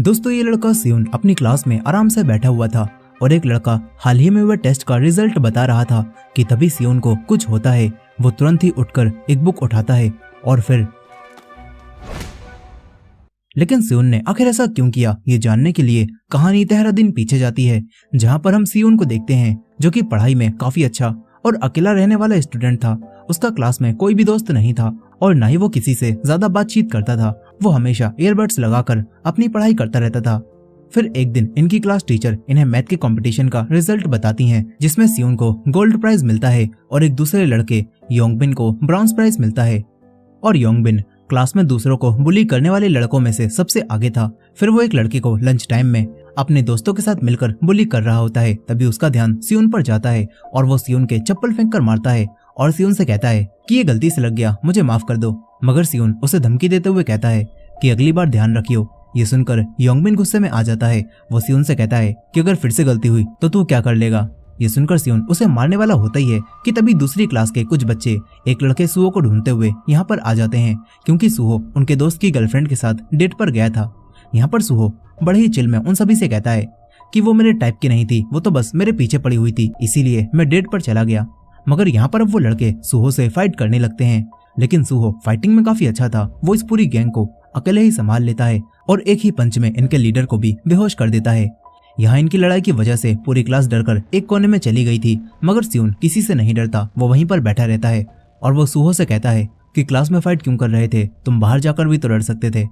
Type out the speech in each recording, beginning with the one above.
दोस्तों ये लड़का सियोन अपनी क्लास में आराम से बैठा हुआ था और एक लड़का हाल ही में हुए टेस्ट का रिजल्ट बता रहा था कि तभी सियोन को कुछ होता है। वो तुरंत ही उठकर एक बुक उठाता है और फिर लेकिन सियोन ने आखिर ऐसा क्यों किया, ये जानने के लिए कहानी 13 दिन पीछे जाती है, जहां पर हम सियोन को देखते हैं जो कि पढ़ाई में काफी अच्छा और अकेला रहने वाला स्टूडेंट था। उसका क्लास में कोई भी दोस्त नहीं था और न ही वो किसी से ज्यादा बातचीत करता था। वो हमेशा ईयरबड्स लगाकर अपनी पढ़ाई करता रहता था। फिर एक दिन इनकी क्लास टीचर इन्हें मैथ के कंपटीशन का रिजल्ट बताती हैं, जिसमें सियोन को गोल्ड प्राइज मिलता है और एक दूसरे लड़के योंगबिन को ब्रॉन्ज प्राइज मिलता है। और योंगबिन क्लास में दूसरों को बुली करने वाले लड़कों में से सबसे आगे था। फिर वो एक लड़के को लंच टाइम में अपने दोस्तों के साथ मिलकर बुली कर रहा होता है। तभी उसका ध्यान सियोन पर जाता है और वो सियोन के चप्पल फेंक कर मारता है और सियोन से कहता है कि ये गलती से लग गया, मुझे माफ कर दो। मगर सियोन उसे धमकी देते हुए कहता है कि अगली बार ध्यान रखियो। ये सुनकर योंगबिन गुस्से में आ जाता है। वो सियोन से कहता है कि अगर फिर से गलती हुई तो तू क्या कर लेगा। ये सुनकर सियोन उसे मारने वाला होता ही है कि तभी दूसरी क्लास के कुछ बच्चे एक लड़के सुहो को ढूंढते हुए यहाँ पर आ जाते हैं, क्योंकि सुहो उनके दोस्त की गर्लफ्रेंड के साथ डेट पर गया था। यहाँ पर सुहो बड़े ही चिल में उन सभी से कहता है कि वो मेरे टाइप की नहीं थी, वो तो बस मेरे पीछे पड़ी हुई थी, इसीलिए मैं डेट पर चला गया। मगर यहाँ पर अब वो लड़के सुहो से फाइट करने लगते हैं, लेकिन सुहो फाइटिंग में काफी अच्छा था। वो इस पूरी गैंग को अकेले ही संभाल लेता है और एक ही पंच में इनके लीडर को भी बेहोश कर देता है। यहाँ इनकी लड़ाई की वजह से पूरी क्लास डरकर एक कोने में चली गई थी, मगर सियोन किसी से नहीं डरता। वो वहीं पर बैठा रहता है और वो सुहो से कहता है कि क्लास में फाइट क्यों कर रहे थे, तुम बाहर जाकर भी तो डर सकते थे।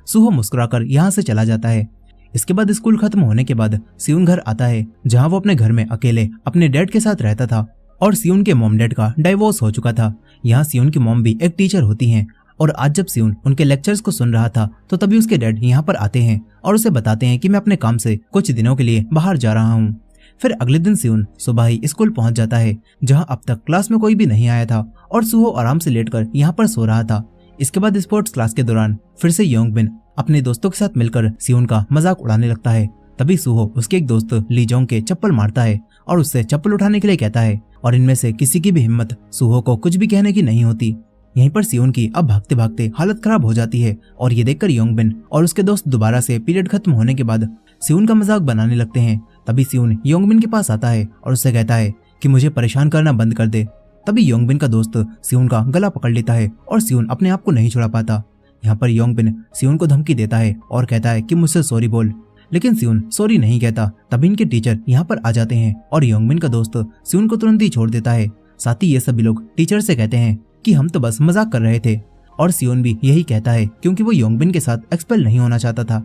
सुहो मुस्कुराकर यहाँ से चला जाता है। इसके बाद स्कूल खत्म होने के बाद सियोन घर आता है, जहाँ वो अपने घर में अकेले अपने डैड के साथ रहता था और सियोन के मॉम डैड का डाइवोर्स हो चुका था। यहाँ सियोन की मॉम भी एक टीचर होती हैं और आज जब सियोन उनके लेक्चर्स को सुन रहा था तो तभी उसके डैड यहाँ पर आते हैं और उसे बताते हैं कि मैं अपने काम से कुछ दिनों के लिए बाहर जा रहा हूँ। फिर अगले दिन सियोन सुबह ही स्कूल पहुंच जाता है, जहाँ अब तक क्लास में कोई भी नहीं आया था और सुहो आराम से लेटकर यहाँ पर सो रहा था। इसके बाद स्पोर्ट्स क्लास के दौरान फिर से योंगबिन अपने दोस्तों के साथ मिलकर सियोन का मजाक उड़ाने लगता है। तभी सुहो उसके एक दोस्त लीजोंग के चप्पल मारता है और उससे चप्पल उठाने के लिए कहता है और इनमें से किसी की भी हिम्मत सुहो को कुछ भी कहने की नहीं होती। यहीं पर सियोन की अब भागते भागते हालत खराब हो जाती है और ये देखकर योंगबिन और उसके दोस्त दोबारा से पीरियड खत्म होने के बाद सियोन का मजाक बनाने लगते हैं। तभी सियोन योंगबिन के पास आता है और उससे कहता है कि मुझे परेशान करना बंद कर दे। तभी योंगबिन का दोस्त सियोन का गला पकड़ लेता है और सियोन अपने आप को नहीं छुड़ा पाता। यहाँ पर योंगबिन सियोन को धमकी देता है और कहता है कि मुझसे सॉरी बोल, लेकिन सियोन सॉरी नहीं कहता। तभी इनके टीचर यहाँ पर आ जाते हैं और योंगबिन का दोस्त सियोन को तुरंत ही छोड़ देता है। साथ ही ये सभी लोग टीचर से कहते हैं कि हम तो बस मजाक कर रहे थे और सियोन भी यही कहता है, क्योंकि वो योंगबिन के साथ एक्सपेल नहीं होना चाहता था।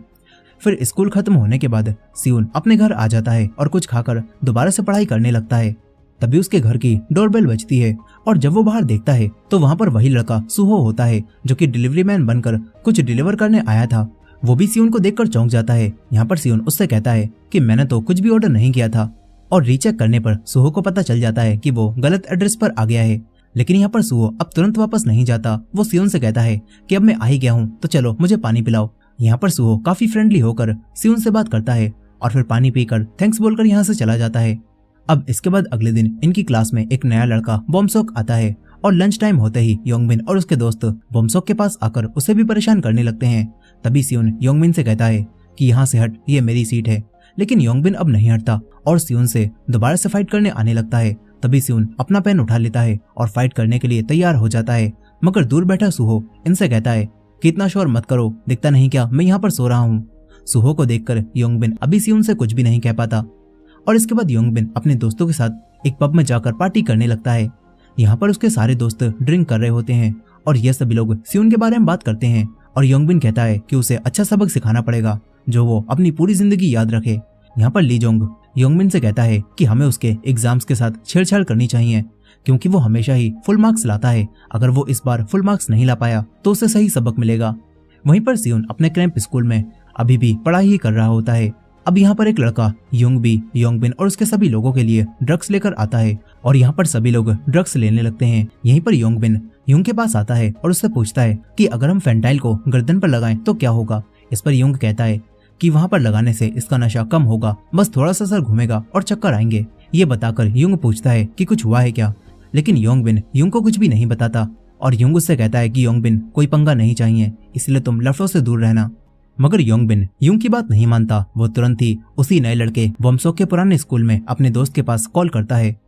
फिर स्कूल खत्म होने के बाद सियोन अपने घर आ जाता है और कुछ खाकर दोबारा से पढ़ाई करने लगता है। तभी उसके घर की डोरबेल बजती है और जब वो बाहर देखता है तो वहाँ पर वही लड़का सुहो होता है, जो कि डिलीवरी मैन बनकर कुछ डिलीवर करने आया था। वो भी सियोन को देखकर चौंक जाता है। यहाँ पर सियोन उससे कहता है कि मैंने तो कुछ भी ऑर्डर नहीं किया था और रीचेक करने पर सुहो को पता चल जाता है कि वो गलत एड्रेस पर आ गया है। लेकिन यहाँ पर सुहो अब तुरंत वापस नहीं जाता। वो सियोन से कहता है कि अब मैं आ ही गया हूँ तो चलो मुझे पानी पिलाओ। यहाँ पर सुहो काफी फ्रेंडली होकर सियोन से बात करता है और फिर पानी पीकर थैंक्स बोलकर यहाँ से चला जाता है। अब इसके बाद अगले दिन इनकी क्लास में एक नया लड़का बोमसोक आता है और लंच टाइम होते ही योंगबिन और उसके दोस्त बोमसोक के पास आकर उसे भी परेशान करने लगते हैं। तभी सियोन योंगबिन से कहता है कि यहाँ से हट, ये मेरी सीट है। लेकिन योंगबिन अब नहीं हटता और सियोन से दोबारा से फाइट करने आने लगता है। तभी सियोन अपना पेन उठा लेता है और फाइट करने के लिए तैयार हो जाता है, मगर दूर बैठा सुहो इनसे कहता है कि इतना शोर मत करो, दिखता नहीं क्या मैं यहाँ पर सो रहा हूँ। सुहो को देखकर योंगबिन अभी सियोन से कुछ भी नहीं कह पाता और इसके बाद योंगबिन अपने दोस्तों के साथ एक पब में जाकर पार्टी करने लगता है। यहाँ पर उसके सारे दोस्त ड्रिंक कर रहे होते हैं और ये सभी लोग सियोन के बारे में बात करते हैं और योंगबिन कहता है कि उसे अच्छा सबक सिखाना पड़ेगा जो वो अपनी पूरी जिंदगी याद रखे। यहाँ पर लीजोंग योंगबिन से कहता है कि हमें उसके एग्जाम्स के साथ छेड़छाड़ करनी चाहिए, क्योंकि वो हमेशा ही फुल मार्क्स लाता है। अगर वो इस बार फुल मार्क्स नहीं ला पाया तो उसे सही सबक मिलेगा। वहीं पर सियोन अपने क्रैम्प स्कूल में अभी भी पढ़ाई ही कर रहा होता है। अब यहाँ पर एक लड़का युंगबी योंगबिन और उसके सभी लोगों के लिए ड्रग्स लेकर आता है और यहाँ पर सभी लोग ड्रग्स लेने लगते हैं। यहीं पर योंगबिन युंग के पास आता है और उससे पूछता है कि अगर हम फेंटाइल को गर्दन पर लगाएं तो क्या होगा। इस पर युंग कहता है कि वहाँ पर लगाने से इसका नशा कम होगा, बस थोड़ा सा सर घूमेगा और चक्कर आएंगे। ये बताकर युंग पूछता है कि कुछ हुआ है क्या, लेकिन योंगबिन युंग को कुछ भी नहीं बताता और युंग उससे कहता है कि योंगबिन कोई पंगा नहीं चाहिए, इसलिए तुम लफड़ों से दूर रहना। मगर योंगबिन यूंग की बात नहीं मानता। वो तुरंत ही उसी नए लड़के वोमसोक के पुराने स्कूल में अपने दोस्त के पास कॉल करता है।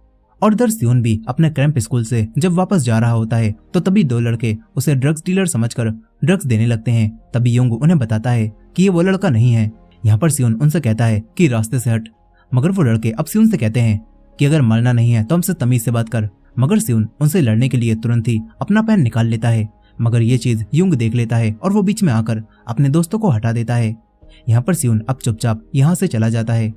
और इधर सियोन भी अपने क्रैम्प स्कूल से जब वापस जा रहा होता है तो तभी दो लड़के उसे ड्रग्स डीलर समझकर ड्रग्स देने लगते हैं। तभी योंग उन्हें बताता है कि ये वो लड़का नहीं है। यहाँ पर सियोन उनसे कहता है कि रास्ते से हट। मगर वो लड़के अब सियोन से कहते हैं कि अगर मरना नहीं है तो हमसे तमीज से बात कर। मगर सियोन उनसे लड़ने के लिए तुरंत ही अपना पेन निकाल लेता है। मगर ये चीज युंग देख लेता है और वो बीच में आकर अपने दोस्तों को हटा देता है। यहाँ पर सियोन अब चुपचाप यहाँ से चला जाता है।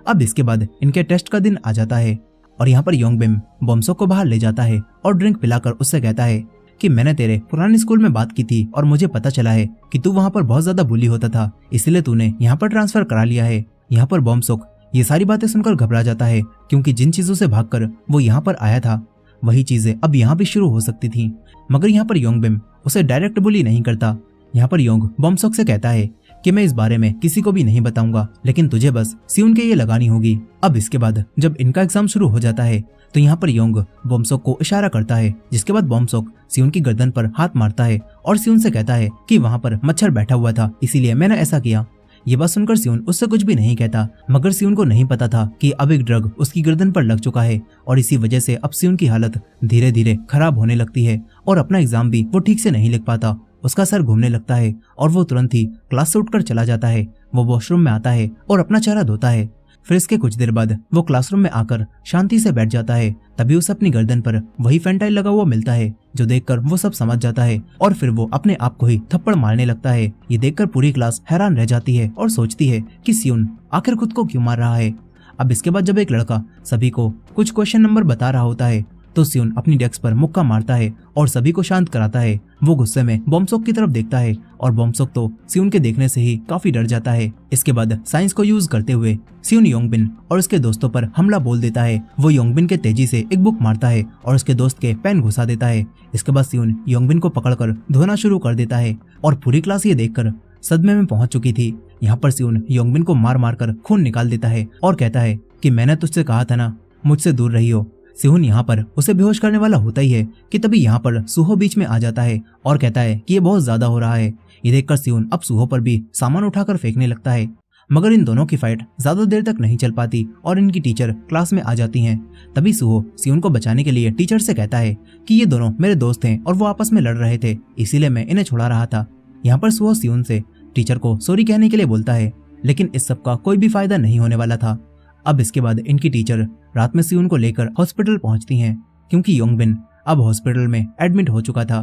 अब इसके बाद इनके टेस्ट का दिन आ जाता है और यहाँ पर योंगबिन वोमसोक को बाहर ले जाता है और ड्रिंक पिलाकर उससे कहता है कि मैंने तेरे पुराने स्कूल में बात की थी और मुझे पता चला है कि तू वहाँ पर बहुत ज्यादा बुली होता था, इसलिए तूने यहाँ पर ट्रांसफर करा लिया है। यहाँ पर वोमसोक ये सारी बातें सुनकर घबरा जाता है क्योंकि जिन चीजों से भागकर वो यहाँ पर आया था वही चीजें अब यहाँ भी शुरू हो सकती थी। मगर यहाँ पर योंगबिन उसे डायरेक्ट बुली नहीं करता। यहाँ पर योंग वोमसोक से कहता है कि मैं इस बारे में किसी को भी नहीं बताऊंगा, लेकिन तुझे बस सियोन के ये लगानी होगी। अब इसके बाद जब इनका एग्जाम शुरू हो जाता है तो यहाँ पर योंग वोमसोक को इशारा करता है, जिसके बाद वोमसोक सियोन की गर्दन पर हाथ मारता है और सियोन से कहता है कि वहाँ पर मच्छर बैठा हुआ था इसीलिए मैंने ऐसा किया। ये बात सुनकर सियोन उससे कुछ भी नहीं कहता। मगर सियोन को नहीं पता था कि अब एक ड्रग उसकी गर्दन पर लग चुका है और इसी वजह से अब सियोन की हालत धीरे धीरे खराब होने लगती है और अपना एग्जाम भी वो ठीक से नहीं लिख पाता। उसका सर घूमने लगता है और वो तुरंत ही क्लास से उठकर चला जाता है। वो वॉशरूम में आता है और अपना चेहरा धोता है। फिर इसके कुछ देर बाद वो क्लासरूम में आकर शांति से बैठ जाता है। तभी उसे अपनी गर्दन पर वही फेंटाइल लगा हुआ मिलता है, जो देखकर वो सब समझ जाता है और फिर वो अपने आप को ही थप्पड़ मारने लगता है। ये देखकर पूरी क्लास हैरान रह जाती है और सोचती है कि सियोन आखिर खुद को क्यों मार रहा है। अब इसके बाद जब एक लड़का सभी को कुछ क्वेश्चन नंबर बता रहा होता है तो सियोन अपनी डेस्क पर मुक्का मारता है और सभी को शांत कराता है। वो गुस्से में वोमसोक की तरफ देखता है और वोमसोक तो सियोन के देखने से ही काफी डर जाता है। इसके बाद साइंस को यूज करते हुए सियोन योंगबिन और उसके दोस्तों पर हमला बोल देता है। वो योंगबिन के तेजी से एक बुक मारता है और उसके दोस्त के पेन घुसा देता है। इसके बाद सियोन योंगबिन को पकड़कर धोना शुरू कर देता है और पूरी क्लास ये देखकर सदमे में पहुंच चुकी थी। यहाँ पर सियोन योंगबिन को मार मार कर खून निकाल देता है और कहता है कि मैंने तुझसे कहा था ना, मुझसे दूर रही हो। सियोन यहाँ पर उसे बेहोश करने वाला होता ही है कि तभी यहाँ पर सुहो बीच में आ जाता है और कहता है कि ये बहुत ज्यादा हो रहा है। ये देखकर सियोन अब सुहो पर भी सामान उठाकर फेंकने लगता है। मगर इन दोनों की फाइट ज्यादा देर तक नहीं चल पाती और इनकी टीचर क्लास में आ जाती हैं। तभी सुहो सियोन को बचाने के लिए टीचर से कहता है कि ये दोनों मेरे दोस्त हैं और वो आपस में लड़ रहे थे, इसीलिए मैं इन्हें छुड़ा रहा था। यहाँ पर सुहो सियोन से टीचर को सॉरी कहने के लिए बोलता है, लेकिन इस सब का कोई भी फायदा नहीं होने वाला था। अब इसके बाद इनकी टीचर रात में सियोन को लेकर हॉस्पिटल पहुंचती हैं क्योंकि योंगबिन अब हॉस्पिटल में एडमिट हो चुका था।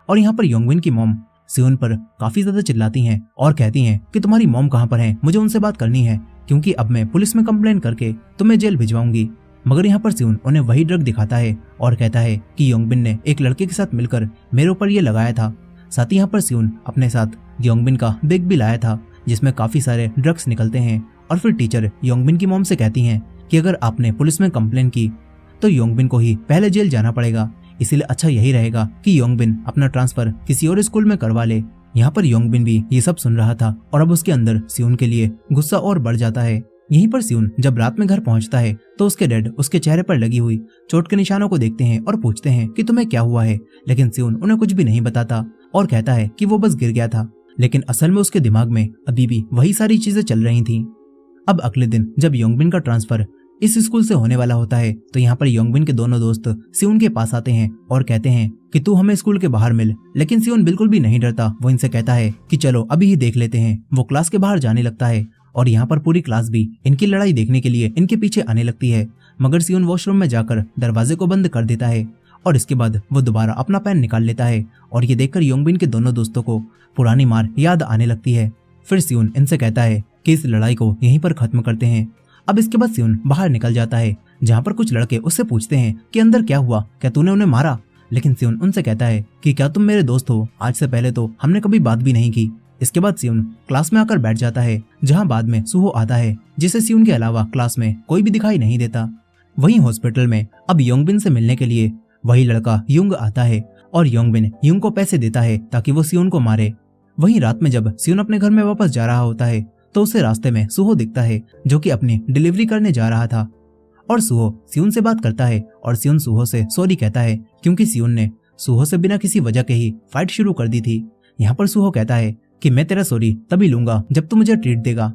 और यहाँ पर योंगबिन की मॉम सियोन पर काफी ज्यादा चिल्लाती हैं और कहती हैं कि तुम्हारी मॉम कहाँ पर है, मुझे उनसे बात करनी है क्योंकि अब मैं पुलिस में कंप्लेन करके तुम्हें जेल भिजवाऊंगी। मगर यहाँ पर सियोन उन्हें वही ड्रग दिखाता है और कहता है कि योंगबिन ने एक लड़के के साथ मिलकर मेरे ऊपर ये लगाया था। साथ ही यहाँ पर सियोन अपने साथ योंगबिन का बैग भी लाया था जिसमें काफी सारे ड्रग्स निकलते हैं। और फिर टीचर योंगबिन की मॉम से कहती हैं कि अगर आपने पुलिस में कंप्लेन की तो योंगबिन को ही पहले जेल जाना पड़ेगा, इसीलिए अच्छा यही रहेगा कि योंगबिन अपना ट्रांसफर किसी और स्कूल में करवा ले। यहाँ पर योंगबिन भी ये सब सुन रहा था और अब उसके अंदर सियोन के लिए गुस्सा और बढ़ जाता है। यहीं पर सियोन जब रात में घर पहुंचता है तो उसके डैड उसके चेहरे पर लगी हुई चोट के निशानों को देखते हैं और पूछते हैं कि तुम्हें क्या हुआ है, लेकिन सियोन उन्हें कुछ भी नहीं बताता और कहता है कि वो बस गिर गया था, लेकिन असल में उसके दिमाग में अभी भी वही सारी चीजें चल रही थी। अब अगले दिन जब योंगबिन का ट्रांसफर इस स्कूल से होने वाला होता है तो यहाँ पर योंगबिन के दोनों दोस्त सियोन के पास आते हैं और कहते हैं कि तू हमें स्कूल के बाहर मिल, लेकिन सियोन बिल्कुल भी नहीं डरता। वो इनसे कहता है कि चलो अभी ही देख लेते हैं। वो क्लास के बाहर जाने लगता है और यहाँ पर पूरी क्लास भी इनकी लड़ाई देखने के लिए इनके पीछे आने लगती है। मगर सियोन वॉशरूम में जाकर दरवाजे को बंद कर देता है और इसके बाद वो दोबारा अपना पेन निकाल लेता है और ये देखकर योंगबिन के दोनों दोस्तों को पुरानी मार याद आने लगती है। फिर सियोन इनसे कहता है कि इस लड़ाई को यहीं पर खत्म करते हैं। अब इसके बाद सियोन बाहर निकल जाता है जहाँ पर कुछ लड़के उससे पूछते हैं कि अंदर क्या हुआ, क्या तूने उन्हें मारा? लेकिन सियोन उनसे कहता है कि क्या तुम मेरे दोस्त हो, आज से पहले तो हमने कभी बात भी नहीं की। इसके बाद सियोन क्लास में आकर बैठ जाता है जहाँ बाद में सुहो आता है, जिसे सियोन के अलावा क्लास में कोई भी दिखाई नहीं देता। वहीं हॉस्पिटल में अब योंगबिन से मिलने के लिए वही लड़का युंग आता है और योंगबिन युंग को पैसे देता है ताकि वो सियोन को मारे। वहीं रात में जब सियोन अपने घर में वापस जा रहा होता है तो उसे रास्ते में सुहो दिखता है जो कि अपनी डिलीवरी करने जा रहा था और सुहो सियोन से बात करता है और सियोन सुहो से सॉरी कहता है क्योंकि सियोन ने सुहो से बिना किसी वजह के ही फाइट शुरू कर दी थी। यहाँ पर सुहो कहता है कि मैं तेरा सॉरी तभी लूंगा जब तू मुझे ट्रीट देगा,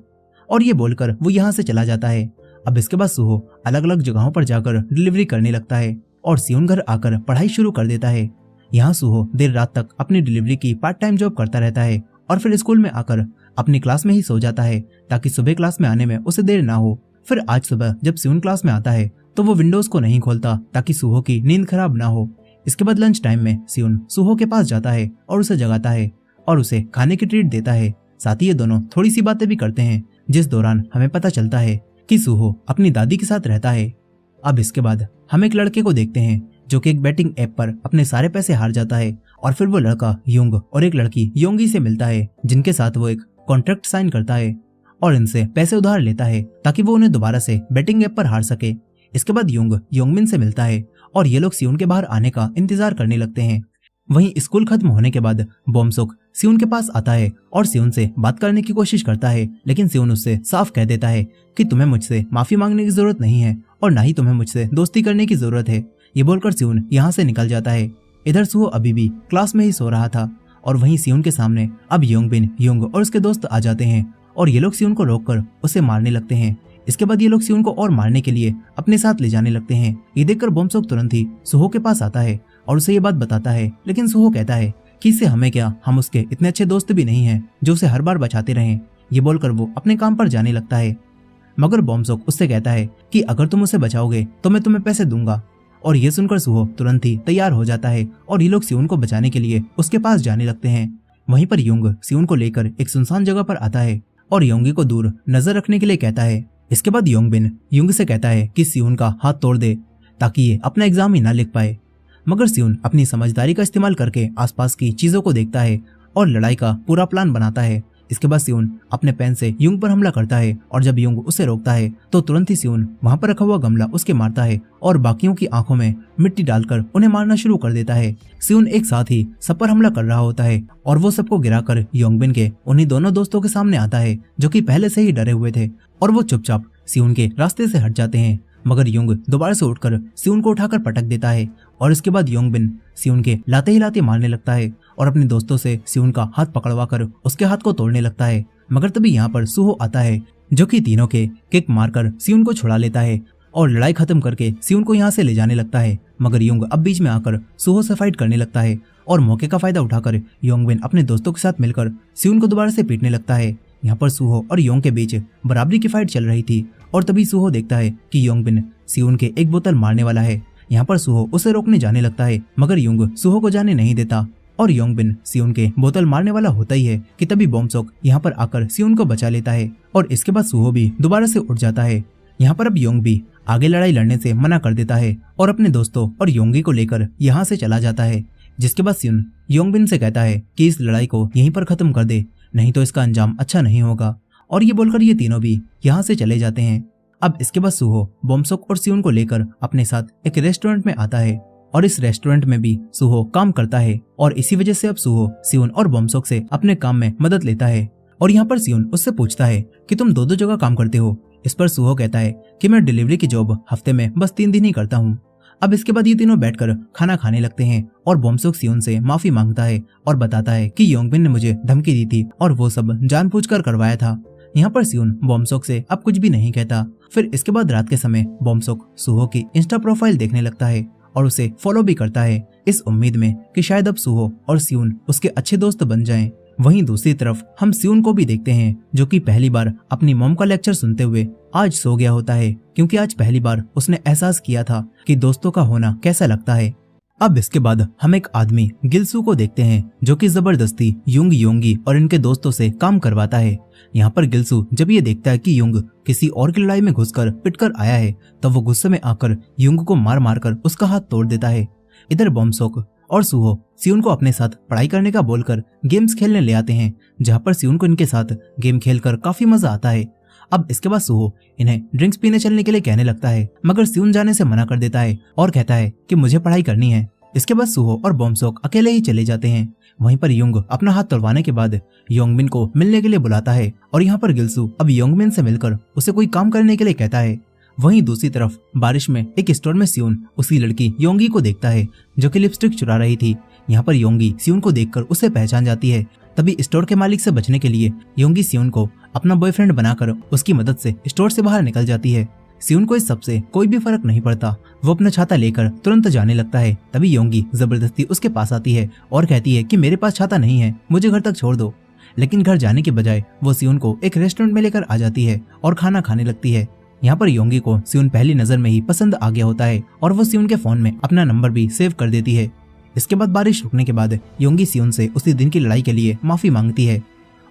और ये बोलकर वो यहाँ से चला जाता है। अब इसके बाद सुहो अलग अलग जगहों पर जाकर डिलीवरी करने लगता है और सियोन घर आकर पढ़ाई शुरू कर देता है। यहाँ सुहो देर रात तक अपनी डिलीवरी की पार्ट टाइम जॉब करता रहता है और फिर स्कूल में आकर अपनी क्लास में ही सो जाता है ताकि सुबह क्लास में आने में उसे देर ना हो। फिर आज सुबह जब सियोन क्लास में आता है तो वो विंडोज को नहीं खोलता ताकि सुहो की नींद खराब ना हो। इसके बाद लंच टाइम में सियोन सुहो के पास जाता है और उसे जगाता है और उसे खाने की ट्रीट देता है। साथ ही ये दोनों थोड़ी सी बातें भी करते हैं, जिस दौरान हमें पता चलता है कि सुहो अपनी दादी के साथ रहता है। अब इसके बाद हम एक लड़के को देखते हैं जो कि एक बैटिंग ऐप पर अपने सारे पैसे हार जाता है और फिर वो लड़का युंग और एक लड़की योंगी से मिलता है, जिनके साथ वो एक कॉन्ट्रैक्ट साइन करता है और इनसे पैसे उधार लेता है ताकि वो उन्हें दोबारा से बैटिंग ऐप पर हार सके। इसके बाद युंग योंगमिन से मिलता है और ये लोग सियोन के बाहर आने का इंतजार करने लगते हैं। वहीं स्कूल खत्म होने के बाद बोमसुक सियोन के पास आता है और सियोन से बात करने की कोशिश करता है, लेकिन सियोन उससे साफ कह देता है कि तुम्हें मुझसे माफी मांगने की जरूरत नहीं है और ना ही तुम्हें मुझसे दोस्ती करने की जरूरत है। ये बोलकर सियोन यहाँ से निकल जाता है। इधर सुहो अभी भी क्लास में ही सो रहा था और वहीं सियोन के सामने अब योंगबिन, युंग और उसके दोस्त आ जाते हैं और ये लोग सियोन को रोककर उसे मारने लगते हैं। इसके बाद ये लोग सियोन को और मारने के लिए अपने साथ ले जाने लगते हैं। ये देखकर बोमसुक तुरंत ही सुहो के पास आता है और उसे ये बात बताता है, लेकिन सुहो कहता है कि इससे हमें क्या, हम उसके इतने अच्छे दोस्त भी नहीं हैं जो उसे हर बार बचाते रहें। ये बोलकर वो अपने काम पर जाने लगता है, मगर बोमसुक उससे कहता है कि अगर तुम उसे बचाओगे तो मैं तुम्हें पैसे दूंगा। और ये सुनकर सुहो तुरंत ही तैयार हो जाता है और ये लोग सियोन को बचाने के लिए उसके पास जाने लगते हैं। वहीं पर युंग सियोन को लेकर एक सुनसान जगह पर आता है और योंगी को दूर नजर रखने के लिए कहता है। इसके बाद योंगबिन युंग से कहता है कि सियोन का हाथ तोड़ दे ताकि ये अपना एग्जाम ही ना लिख पाए, मगर सियोन अपनी समझदारी का इस्तेमाल करके आसपास की चीजों को देखता है और लड़ाई का पूरा प्लान बनाता है। इसके बाद सियोन अपने पेन से युंग पर हमला करता है और जब युंग उसे रोकता है तो तुरंत ही सियोन वहां पर रखा हुआ गमला उसके मारता है और बाकियों की आंखों में मिट्टी डालकर उन्हें मारना शुरू कर देता है। सियोन एक साथ ही सब पर हमला कर रहा होता है और वो सबको गिराकर योंगबिन के उन्हीं दोनों दोस्तों के सामने आता है जो कि पहले से ही डरे हुए थे और वो चुपचाप सियोन के रास्ते से हट जाते हैं। मगर युंग दोबारा से उठकर सियोन को उठाकर पटक देता है और इसके बाद योंगबिन सियोन के लाते ही लाते मारने लगता है और अपने दोस्तों से सियोन का हाथ पकड़वा कर उसके हाथ को तोड़ने लगता है। मगर तभी यहाँ पर सुहो आता है जो कि तीनों के किक मारकर सियोन को छुड़ा लेता है और लड़ाई खत्म करके सियोन को यहाँ से ले जाने लगता है। मगर युंग अब बीच में आकर सुहो से फाइट करने लगता है और मौके का फायदा उठाकर योंगबिन अपने दोस्तों के साथ मिलकर सियोन को दोबारा से पीटने लगता है। यहाँ पर सुहो और योंग के बीच बराबरी की फाइट चल रही थी और तभी सुहो देखता है कि योंगबिन सियोन के एक बोतल मारने वाला है। यहाँ पर सुहो उसे रोकने जाने लगता है, मगर युंग सुहो को जाने नहीं देता और योंगबिन सियोन के बोतल मारने वाला होता ही है कि तभी बोमसुक यहाँ पर आकर सियोन को बचा लेता है और इसके बाद सुहो भी दोबारा से उठ जाता है। यहाँ पर अब योंग भी आगे लड़ाई लड़ने से मना कर देता है और अपने दोस्तों और योंगी को लेकर यहाँ से चला जाता है। जिसके बाद सियोन योंगबिन से कहता है कि इस लड़ाई को यहीं पर खत्म कर दे, नहीं तो इसका अंजाम अच्छा नहीं होगा, और ये बोलकर ये तीनों भी यहाँ से चले जाते हैं। अब इसके बाद सुहो बोमसुक और सियोन को लेकर अपने साथ एक रेस्टोरेंट में आता है और इस रेस्टोरेंट में भी सुहो काम करता है और इसी वजह से अब सुहो सियोन और बोमसुक से अपने काम में मदद लेता है। और यहाँ पर सियोन उससे पूछता है कि तुम दो जगह काम करते हो। इस पर सुहो कहता है कि मैं डिलीवरी की जॉब हफ्ते में बस 3 दिन ही करता हूँ। अब इसके बाद ये तीनों बैठकर खाना खाने लगते हैं और बोमसुक सियोन से माफी मांगता है और बताता है कि योंगबिन ने मुझे धमकी दी थी और वो सब जानबूझकर करवाया था। यहाँ पर सियोन बोमसुक से अब कुछ भी नहीं कहता। फिर इसके बाद रात के समय बोमसुक सुहो की इंस्टा प्रोफाइल देखने लगता है और उसे फॉलो भी करता है, इस उम्मीद में कि शायद अब सुहो और सियोन उसके अच्छे दोस्त बन जाएं। वहीं दूसरी तरफ हम सियोन को भी देखते हैं जो कि पहली बार अपनी मॉम का लेक्चर सुनते हुए आज सो गया होता है, क्योंकि आज पहली बार उसने एहसास किया था कि दोस्तों का होना कैसा लगता है। अब इसके बाद हम एक आदमी गिलसू को देखते हैं जो कि जबरदस्ती युंग, योंगी और इनके दोस्तों से काम करवाता है। यहाँ पर गिलसू जब ये देखता है कि युंग किसी और की लड़ाई में घुसकर पिटकर आया है तब वो गुस्से में आकर युंग को मार मार कर उसका हाथ तोड़ देता है। इधर बोमसुक और सुहो सियोन को अपने साथ पढ़ाई करने का बोलकर गेम्स खेलने ले आते हैं, जहाँ पर सियोन को इनके साथ गेम खेलकर काफी मजा आता है। अब इसके बाद सुहो इन्हें ड्रिंक्स पीने चलने के लिए कहने लगता है, मगर सियोन जाने से मना कर देता है और कहता है कि मुझे पढ़ाई करनी है। इसके बाद सुहो और बोमसुक अकेले ही चले जाते हैं। वहीं पर युंग अपना हाथ तोड़वाने के बाद योंगबिन को मिलने के लिए बुलाता है और यहाँ पर गिलसू अब योंगबिन से मिलकर उसे कोई काम करने के लिए कहता है। वहीं दूसरी तरफ बारिश में एक स्टोर में सियोन उसी लड़की योंगी को देखता है जो कि लिपस्टिक चुरा रही थी। यहाँ पर योंगी सियोन को देखकर उसे पहचान जाती है, तभी स्टोर के मालिक से बचने के लिए योंगी सियोन को अपना बॉयफ्रेंड बनाकर उसकी मदद से स्टोर से बाहर निकल जाती है। सियोन को इस सब से कोई भी फर्क नहीं पड़ता, वो अपना छाता लेकर तुरंत जाने लगता है। तभी योंगी जबरदस्ती उसके पास आती है और कहती है कि मेरे पास छाता नहीं है, मुझे घर तक छोड़ दो। लेकिन घर जाने के बजाय वो सियोन को एक रेस्टोरेंट में लेकर आ जाती है और खाना खाने लगती है। यहाँ पर योंगी को सियोन पहली नजर में ही पसंद आ गया होता है और वो सियोन के फोन में अपना नंबर भी सेव कर देती है। इसके बाद बारिश रुकने के बाद योंगी सियोन से उसी दिन की लड़ाई के लिए माफी मांगती है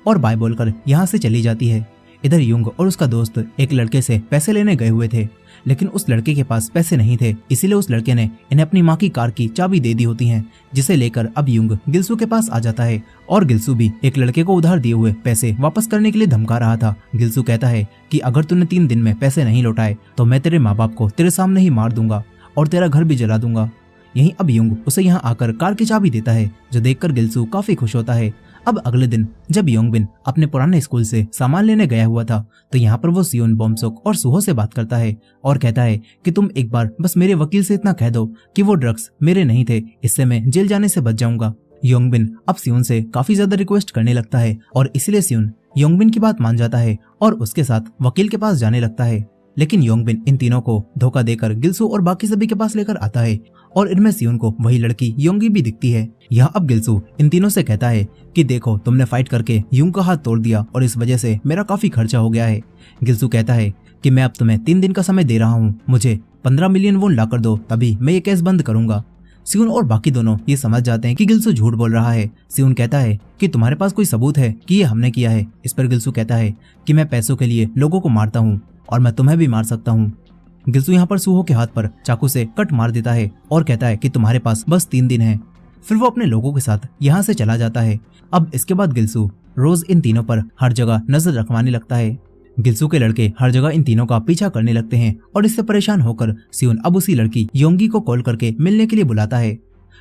और बाय बोलकर यहाँ से चली जाती है। इधर युंग और उसका दोस्त एक लड़के से पैसे लेने गए हुए थे, लेकिन उस लड़के के पास पैसे नहीं थे, इसीलिए उस लड़के ने इन्हें अपनी माँ की कार की चाबी दे दी होती है, जिसे लेकर अब युंग गिल्सू के पास आ जाता है और गिल्सू भी एक लड़के को उधार दिए हुए पैसे वापस करने के लिए धमका रहा था। गिल्सू कहता है कि अगर तूने 3 दिन में पैसे नहीं लौटाए तो मैं तेरे माँ बाप को तेरे सामने ही मार दूंगा और तेरा घर भी जला दूंगा। यहीं अब युंग उसे यहाँ आकर कार की चाबी देता है, जो देखकर गिल्सू काफी खुश होता है। अब अगले दिन जब योंगबिन अपने पुराने स्कूल से सामान लेने गया हुआ था तो यहाँ पर वो सियोन, बॉम्सोक और सुहो से बात करता है और कहता है कि तुम एक बार बस मेरे वकील से इतना कह दो कि वो ड्रग्स मेरे नहीं थे, इससे मैं जेल जाने से बच जाऊंगा। योंगबिन अब सियोन से काफी ज्यादा रिक्वेस्ट करने लगता है और इसीलिए सियोन योंगबिन की बात मान जाता है और उसके साथ वकील के पास जाने लगता है। लेकिन योंगबिन इन तीनों को धोखा देकर गिल्सू और बाकी सभी के पास लेकर आता है और इनमें सियोन को वही लड़की योंगी भी दिखती है। यहाँ अब गिल्सू इन तीनों से कहता है कि देखो, तुमने फाइट करके युंग का हाथ तोड़ दिया और इस वजह से मेरा काफी खर्चा हो गया है। गिल्सू कहता है कि मैं अब तुम्हें 3 दिन का समय दे रहा हूँ, मुझे 15 मिलियन वोन ला कर दो, तभी मैं ये केस बंद करूंगा। सियोन और बाकी दोनों ये समझ जाते हैं कि गिल्सू झूठ बोल रहा है। सियोन कहता है कि तुम्हारे पास कोई सबूत है कि ये हमने किया है। इस पर गिल्सू कहता है कि मैं पैसों के लिए लोगों को मारता हूँ और मैं तुम्हें भी मार सकता हूँ। गिल्सू यहाँ पर सुहो के हाथ पर चाकू से कट मार देता है और कहता है कि तुम्हारे पास बस 3 दिन है। फिर वो अपने लोगों के साथ यहाँ से चला जाता है। अब इसके बाद गिल्सू रोज इन तीनों पर हर जगह नजर रखवाने लगता है। गिल्सू के लड़के हर जगह इन तीनों का पीछा करने लगते हैं और इससे परेशान होकर सियोन अब उसी लड़की योंगी को कॉल करके मिलने के लिए बुलाता है।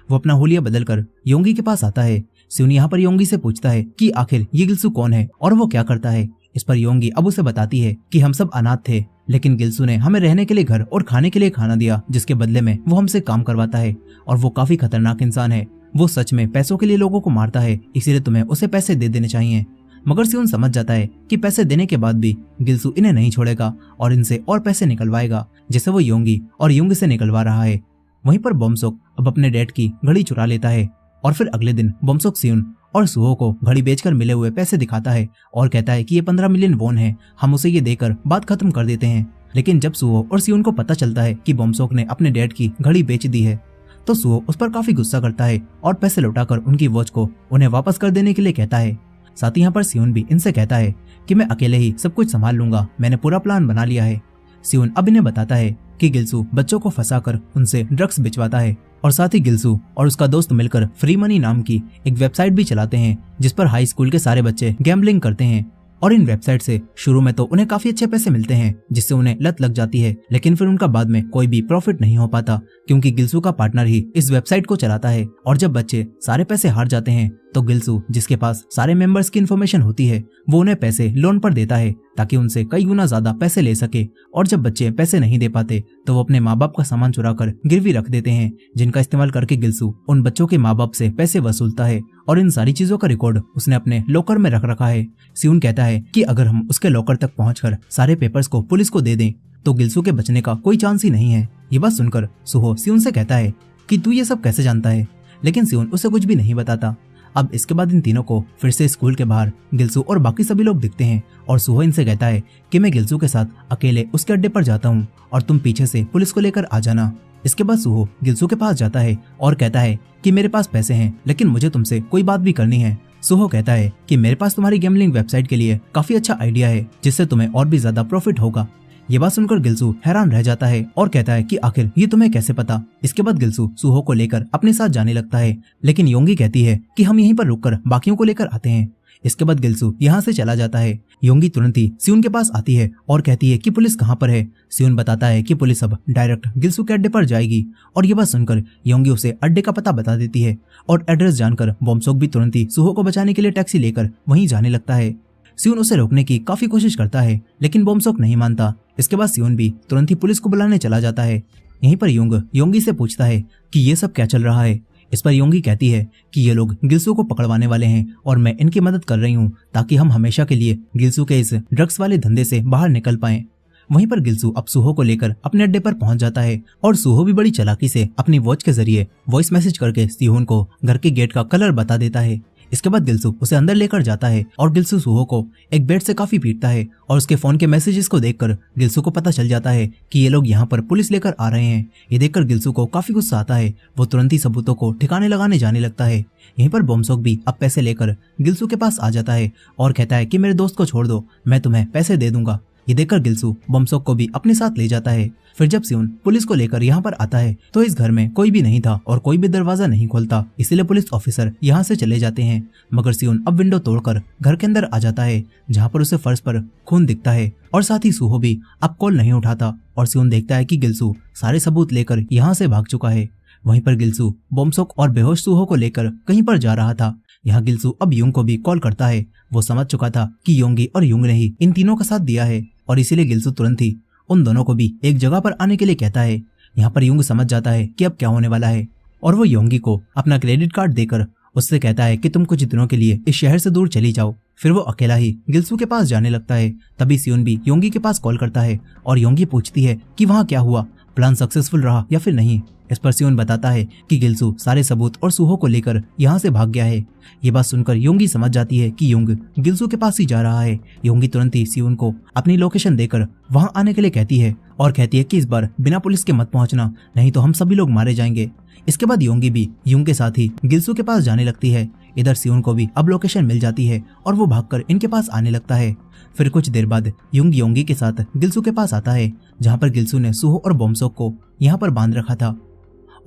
वो अपना हुलिया बदलकर योंगी के पास आता है। सियोन यहाँ पर योंगी से पूछता है कि आखिर ये गिल्सू कौन है और वो क्या करता है। इस पर योंगी अब उसे बताती है कि हम सब अनाथ थे, लेकिन गिल्सू ने हमें रहने के लिए घर और खाने के लिए खाना दिया, जिसके बदले में वो हमसे काम करवाता है और वो काफी खतरनाक इंसान है। वो सच में पैसों के लिए लोगों को मारता है, इसीलिए तुम्हें उसे पैसे दे देने चाहिए। मगर सियोन समझ जाता है कि पैसे देने के बाद भी गिल्सू इन्हें नहीं छोड़ेगा और इनसे और पैसे निकलवाएगा, जैसे वो योंगी और युंग से निकलवा रहा है। वहीं पर बॉम्सोक अब अपने डैड की घड़ी चुरा लेता है और फिर अगले दिन बॉम्सोक सियोन और सुहो को घड़ी बेचकर मिले हुए पैसे दिखाता है और कहता है कि ये 15 मिलियन वोन है, हम उसे ये देकर बात खत्म कर देते हैं। लेकिन जब सुहो और सियोन को पता चलता है कि बॉम्सोक ने अपने डैड की घड़ी बेच दी है तो सुहो उस पर काफी गुस्सा करता है और पैसे लौटाकर उनकी वॉच को उन्हें वापस कर देने के लिए कहता है। साथ ही यहाँ पर सियोन भी इनसे कहता है कि मैं अकेले ही सब कुछ संभाल लूंगा, मैंने पूरा प्लान बना लिया है। सियोन अब इन्हें बताता है कि गिल्सू बच्चों को फंसाकर उनसे ड्रग्स बिचवाता है और साथ ही गिल्सू और उसका दोस्त मिलकर फ्री मनी नाम की एक वेबसाइट भी चलाते हैं, जिस पर हाई स्कूल के सारे बच्चे गैम्बलिंग करते हैं और इन वेबसाइट से शुरू में तो उन्हें काफी अच्छे पैसे मिलते हैं, जिससे उन्हें लत लग जाती है, लेकिन फिर उनका बाद में कोई भी प्रॉफिट नहीं हो पाता क्योंकि गिल्सू का पार्टनर ही इस वेबसाइट को चलाता है। और जब बच्चे सारे पैसे हार जाते हैं तो गिल्सू, जिसके पास सारे मेंबर्स की इन्फॉर्मेशन होती है, वो उन्हें पैसे लोन पर देता है ताकि उनसे कई गुना ज्यादा पैसे ले सके। और जब बच्चे पैसे नहीं दे पाते तो वो अपने माँ बाप का सामान चुरा कर गिरवी रख देते हैं, जिनका इस्तेमाल करके गिल्सू उन बच्चों के माँ बाप से पैसे वसूलता है और इन सारी चीजों का रिकॉर्ड उसने अपने लॉकर में रख रखा है। सियोन कहता है कि अगर हम उसके लॉकर तक पहुंचकर सारे पेपर्स को पुलिस को दे दें तो गिल्सू के बचने का कोई चांस ही नहीं है। ये बात सुनकर सुहो सियोन से कहता है कि तू ये सब कैसे जानता है, लेकिन सियोन उसे कुछ भी नहीं बताता। अब इसके बाद इन तीनों को फिर से स्कूल के बाहर गिल्सू और बाकी सभी लोग दिखते हैं और सुहो इनसे कहता है कि मैं गिल्सू के साथ अकेले उसके अड्डे पर जाता हूँ और तुम पीछे से पुलिस को लेकर आ जाना। इसके बाद सुहो गिल्सू के पास जाता है और कहता है कि मेरे पास पैसे हैं, लेकिन मुझे तुमसे कोई बात भी करनी है। सुहो कहता है कि मेरे पास तुम्हारी गैम्बलिंग वेबसाइट के लिए काफी अच्छा आइडिया है, जिससे तुम्हें और भी ज्यादा प्रॉफिट होगा। ये बात सुनकर गिल्सू हैरान रह जाता है और कहता है कि आखिर ये तुम्हें कैसे पता। इसके बाद गिल्सू सुहो को लेकर अपने साथ जाने लगता है, लेकिन योंगी कहती है कि हम यहीं पर रुककर बाकियों को लेकर आते हैं। इसके बाद गिल्सू यहाँ से चला जाता है। योंगी तुरंत ही सियोन के पास आती है और कहती है कि पुलिस कहाँ पर है। सियोन बताता है कि पुलिस अब डायरेक्ट गिल्सू के अड्डे पर जाएगी और ये बात सुनकर योंगी उसे अड्डे का पता बता देती है और एड्रेस जानकर बॉम्सोक भी तुरंत ही सुहो को बचाने के लिए टैक्सी लेकर वहीं जाने लगता है। सियोन उसे रोकने की काफी कोशिश करता है, लेकिन बॉम्सोक नहीं मानता। इसके बाद सियोन भी तुरंत ही पुलिस को बुलाने चला जाता है। यहीं पर योंगी से पूछता है कि ये सब क्या चल रहा है। इस पर योंगी कहती है कि ये लोग गिल्सू को पकड़वाने वाले हैं और मैं इनकी मदद कर रही हूँ ताकि हम हमेशा के लिए गिल्सू के इस ड्रग्स वाले धंधे से बाहर निकल पाएं। वहीं पर गिल्सू अब सूहो को लेकर अपने अड्डे पर पहुंच जाता है और सूहो भी बड़ी चालाकी से अपनी वॉच के जरिए वॉइस मैसेज करके सिहोन को घर के गेट का कलर बता देता है। इसके बाद गिल्सू उसे अंदर लेकर जाता है और गिल्सू सूहो को एक बेड से काफी पीटता है और उसके फोन के मैसेजेस को देखकर गिल्सू को पता चल जाता है कि ये लोग यहाँ पर पुलिस लेकर आ रहे हैं। ये देखकर गिल्सू को काफी गुस्सा आता है। वो तुरंत ही सबूतों को ठिकाने लगाने जाने लगता है। यहीं पर बोमसोक भी अब पैसे लेकर गिल्सू के पास आ जाता है और कहता है कि मेरे दोस्त को छोड़ दो, मैं तुम्हें पैसे दे दूंगा। ये देखकर गिल्सू बोमसोक को भी अपने साथ ले जाता है। फिर जब सियोन पुलिस को लेकर यहाँ पर आता है तो इस घर में कोई भी नहीं था और कोई भी दरवाजा नहीं खोलता, इसलिए पुलिस ऑफिसर यहाँ से चले जाते हैं। मगर सियोन अब विंडो तोड़कर घर के अंदर आ जाता है जहाँ पर उसे फर्श पर खून दिखता है और साथ ही सूहो भी अब कॉल नहीं उठाता और सियोन देखता है कि गिल्सू सारे सबूत लेकर यहाँ से भाग चुका है। वहीं पर गिल्सू बोमसोक और बेहोश सूहो को लेकर कहीं पर जा रहा था। यहाँ गिल्सू अब युंग को भी कॉल करता है। वो समझ चुका था कि योंगी और युंग ने ही इन तीनों का साथ दिया है और इसीलिए गिल्सू तुरंत ही उन दोनों को भी एक जगह पर आने के लिए कहता है। यहाँ पर युंग समझ जाता है कि अब क्या होने वाला है और वो योंगी को अपना क्रेडिट कार्ड देकर उससे कहता है कि तुम कुछ दिनों के लिए इस शहर से दूर चली जाओ। फिर वो अकेला ही गिल्सू के पास जाने लगता है। तभी सियोन भी योंगी के पास कॉल करता है और योंगी पूछती है कि वहाँ क्या हुआ, प्लान सक्सेसफुल रहा या फिर नहीं। इस पर सियोन बताता है कि गिल्सू सारे सबूत और सूहो को लेकर यहाँ से भाग गया है। ये बात सुनकर योंगी समझ जाती है कि युंग गिल्सू के पास ही जा रहा है। योंगी तुरंत ही सियोन को अपनी लोकेशन देकर वहाँ आने के लिए कहती है और कहती है कि इस बार बिना पुलिस के मत पहुँचना, नहीं तो हम सभी लोग मारे जाएंगे। इसके बाद योंगी भी युंग के साथ ही गिल्सू के पास जाने लगती है। इधर सियोन को भी अब लोकेशन मिल जाती है और वो भागकर इनके पास आने लगता है। फिर कुछ देर बाद युंग योंगी के साथ गिल्सू के पास आता है जहाँ पर गिल्सू ने सूहो और बोमसोक को यहाँ पर बांध रखा था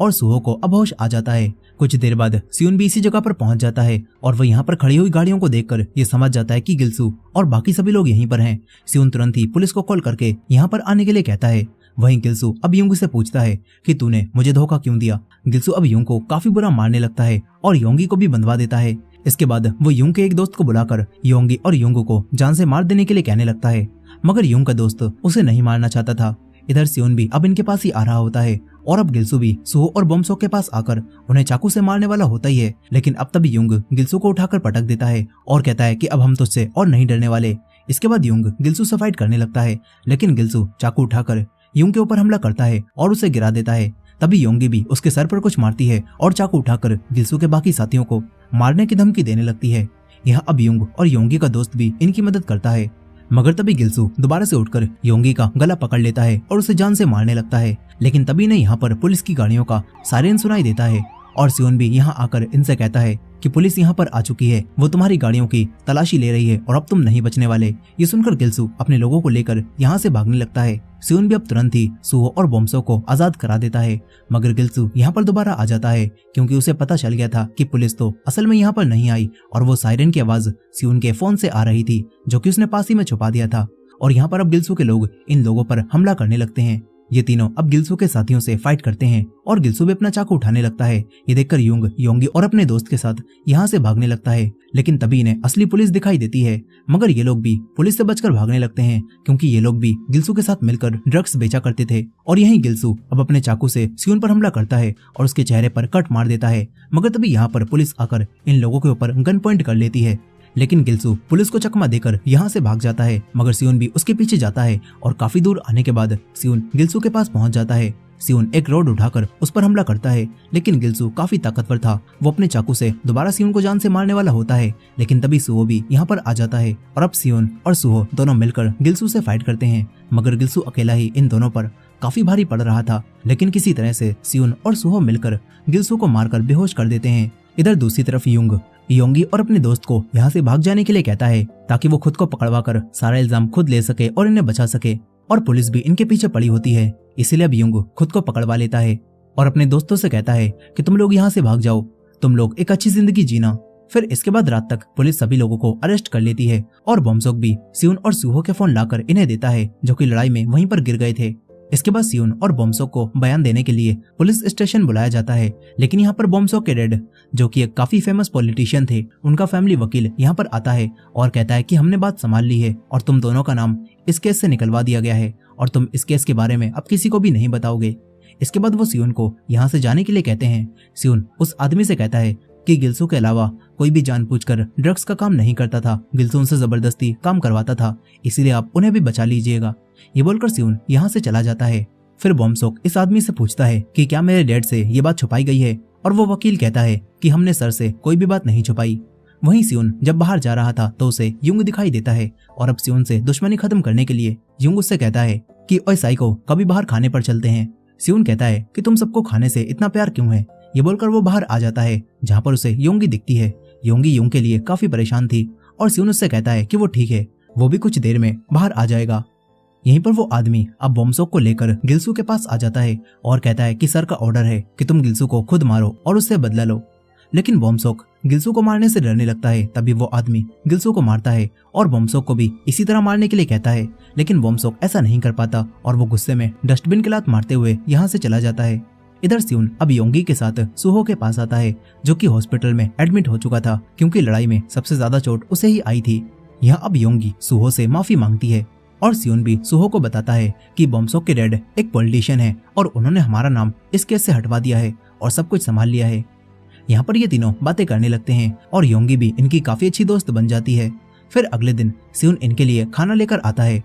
और सूहो को अब होश आ जाता है। कुछ देर बाद सियोन भी इसी जगह पर पहुंच जाता है और वह यहाँ पर खड़ी हुई गाड़ियों को देखकर ये समझ जाता है कि गिल्सू और बाकी सभी लोग यहीं पर हैं। सियोन तुरंत ही पुलिस को कॉल करके यहाँ पर आने के लिए कहता है। वहीं गिल्सू अब युंग से पूछता है कि तूने मुझे धोखा क्यों दिया। गिल्सू अब युंग को काफी बुरा मारने लगता है और योंगी को भी बंधवा देता है। इसके बाद वो युंग के एक दोस्त को बुलाकर योंगी और युंग को जान से मार देने के लिए कहने लगता है, मगर युंग का दोस्त उसे नहीं मारना चाहता था। इधर सियोन भी अब इनके पास ही आ रहा होता है और अब गिल्सू भी सूहो और बोमसोक के पास आकर उन्हें चाकू से मारने वाला होता ही है। लेकिन अब तभी युंग गिल्सू को उठाकर पटक देता है और कहता है कि अब हम तुझसे और नहीं डरने वाले। इसके बाद युंग गिल्सू से फाइट करने लगता है, लेकिन गिल्सू चाकू उठाकर युंग के ऊपर हमला करता है और उसे गिरा देता है। तभी योंगी भी उसके सर पर कुछ मारती है और चाकू उठाकर गिल्सू के बाकी साथियों को मारने की धमकी देने लगती है। यहाँ अब युंग और योंगी का दोस्त भी इनकी मदद करता है, मगर तभी गिल्सू दोबारा से उठकर योंगी का गला पकड़ लेता है और उसे जान से मारने लगता है। लेकिन तभी ने यहाँ पर पुलिस की गाड़ियों का सायरन सुनाई देता है और सियोन भी यहाँ आकर इनसे कहता है कि पुलिस यहाँ पर आ चुकी है, वो तुम्हारी गाड़ियों की तलाशी ले रही है और अब तुम नहीं बचने वाले। ये सुनकर गिल्सू अपने लोगों को लेकर यहाँ से भागने लगता है। सियोन भी अब तुरंत ही सूहो और बोमसोक को आजाद करा देता है, मगर गिल्सू यहाँ पर दोबारा आ जाता है क्योंकि उसे पता चल गया था कि पुलिस तो असल में यहाँ पर नहीं आई और वो सायरन की आवाज सियोन के फोन से आ रही थी जो कि उसने पास ही में छुपा दिया था। और यहाँ पर अब गिल्सू के लोग इन लोगों पर हमला करने लगते हैं। ये तीनों अब गिल्सू के साथियों से फाइट करते हैं और गिल्सू भी अपना चाकू उठाने लगता है। ये देखकर युंग योंगी और अपने दोस्त के साथ यहाँ से भागने लगता है, लेकिन तभी इन्हें असली पुलिस दिखाई देती है। मगर ये लोग भी पुलिस से बचकर भागने लगते हैं क्योंकि ये लोग भी गिल्सू के साथ मिलकर ड्रग्स बेचा करते थे। और यहीं गिल्सू अब अपने चाकू से सियोन पर हमला करता है और उसके चेहरे पर कट मार देता है। मगर तभी यहाँ पर पुलिस आकर इन लोगों के ऊपर गन पॉइंट कर लेती है, लेकिन गिल्सू पुलिस को चकमा देकर यहाँ से भाग जाता है। मगर सियोन भी उसके पीछे जाता है और काफी दूर आने के बाद सियोन गिल्सू के पास पहुंच जाता है। सियोन एक रॉड उठाकर उस पर हमला करता है, लेकिन गिल्सू काफी ताकतवर था। वो अपने चाकू से दोबारा सियोन को जान से मारने वाला होता है, लेकिन तभी सूहो भी यहाँ पर आ जाता है और अब सियोन और सूहो दोनों मिलकर गिल्सू से फाइट करते हैं। मगर गिल्सू अकेला ही इन दोनों पर काफी भारी पड़ रहा था, लेकिन किसी तरह से सियोन और सूहो मिलकर गिल्सू को मारकर बेहोश कर देते हैं। इधर दूसरी तरफ युंग योंगी और अपने दोस्त को यहाँ से भाग जाने के लिए कहता है ताकि वो खुद को पकड़वा कर सारा इल्जाम खुद ले सके और इन्हें बचा सके। और पुलिस भी इनके पीछे पड़ी होती है, इसीलिए अब युंग खुद को पकड़वा लेता है और अपने दोस्तों से कहता है कि तुम लोग यहाँ से भाग जाओ, तुम लोग एक अच्छी जिंदगी जीना। फिर इसके बाद रात तक पुलिस सभी लोगों को अरेस्ट कर लेती है और बोमसोक भी सियोन और सूहो के फोन लाकर इन्हें देता है जो कि लड़ाई में वहीं पर गिर गए थे। इसके बाद सियोन और बोमसोक को बयान देने के लिए पुलिस स्टेशन बुलाया जाता है, लेकिन यहाँ पर बोमसोक के डैड जो कि एक काफी फेमस पॉलिटिशियन थे, उनका फैमिली वकील यहाँ पर आता है और कहता है कि हमने बात संभाल ली है और तुम दोनों का नाम इस केस से निकलवा दिया गया है और तुम इस केस के बारे में अब किसी को भी नहीं बताओगे। इसके बाद वो सियोन को यहाँ से जाने के लिए कहते हैं। सियोन उस आदमी से कहता है कि गिल्सू के अलावा कोई भी जानबूझकर ड्रग्स का काम नहीं करता था, गिल्सू उनसे जबरदस्ती काम करवाता था, इसीलिए आप उन्हें भी बचा लीजिएगा। ये बोलकर सियोन यहाँ से चला जाता है। फिर बॉम्सोक इस आदमी से पूछता है कि क्या मेरे डैड से ये बात छुपाई गई है, और वो वकील कहता है कि हमने सर से कोई भी बात नहीं छुपाई। वहीं सियोन जब बाहर जा रहा था तो उसे युंग दिखाई देता है, और अब सियोन से दुश्मनी खत्म करने के लिए युंग उससे कहता है कि ओए साइको, कभी बाहर खाने पर चलते हैं। सियोन कहता है कि तुम सबको खाने से इतना प्यार क्यों है। ये बोलकर वो बाहर आ जाता है, जहाँ पर उसे योंगी दिखती है। योंगी युंग के लिए काफी परेशान थी, और सियोन उससे कहता है कि वो ठीक है, वो भी कुछ देर में बाहर आ जाएगा। यहीं पर वो आदमी अब बॉम्सोक को लेकर गिल्सू के पास आ जाता है और कहता है कि सर का ऑर्डर है कि तुम गिल्सू को खुद मारो और उससे बदला लो। लेकिन बॉम्सोक गिल्सू को मारने से डरने लगता है। तभी वो आदमी गिल्सू को मारता है और बॉम्सोक को भी इसी तरह मारने के लिए कहता है, लेकिन बॉम्सोक ऐसा नहीं कर पाता और वो गुस्से में डस्टबिन के लात मारते हुए यहाँ से चला जाता है। इधर सियोन अब योंगी के साथ सुहो के पास आता है, जो कि हॉस्पिटल में एडमिट हो चुका था क्योंकि लड़ाई में सबसे ज्यादा चोट उसे ही आई थी। यहाँ अब योंगी सुहो से माफी मांगती है और सियोन भी सुहो को बताता है कि बॉम्सोक के डैड एक पॉलिटिशियन है और उन्होंने हमारा नाम इस केस से हटवा दिया है और सब कुछ संभाल लिया है। यहाँ पर ये तीनों बातें करने लगते हैं और योंगी भी इनकी काफी अच्छी दोस्त बन जाती है। फिर अगले दिन सियोन इनके लिए खाना लेकर आता है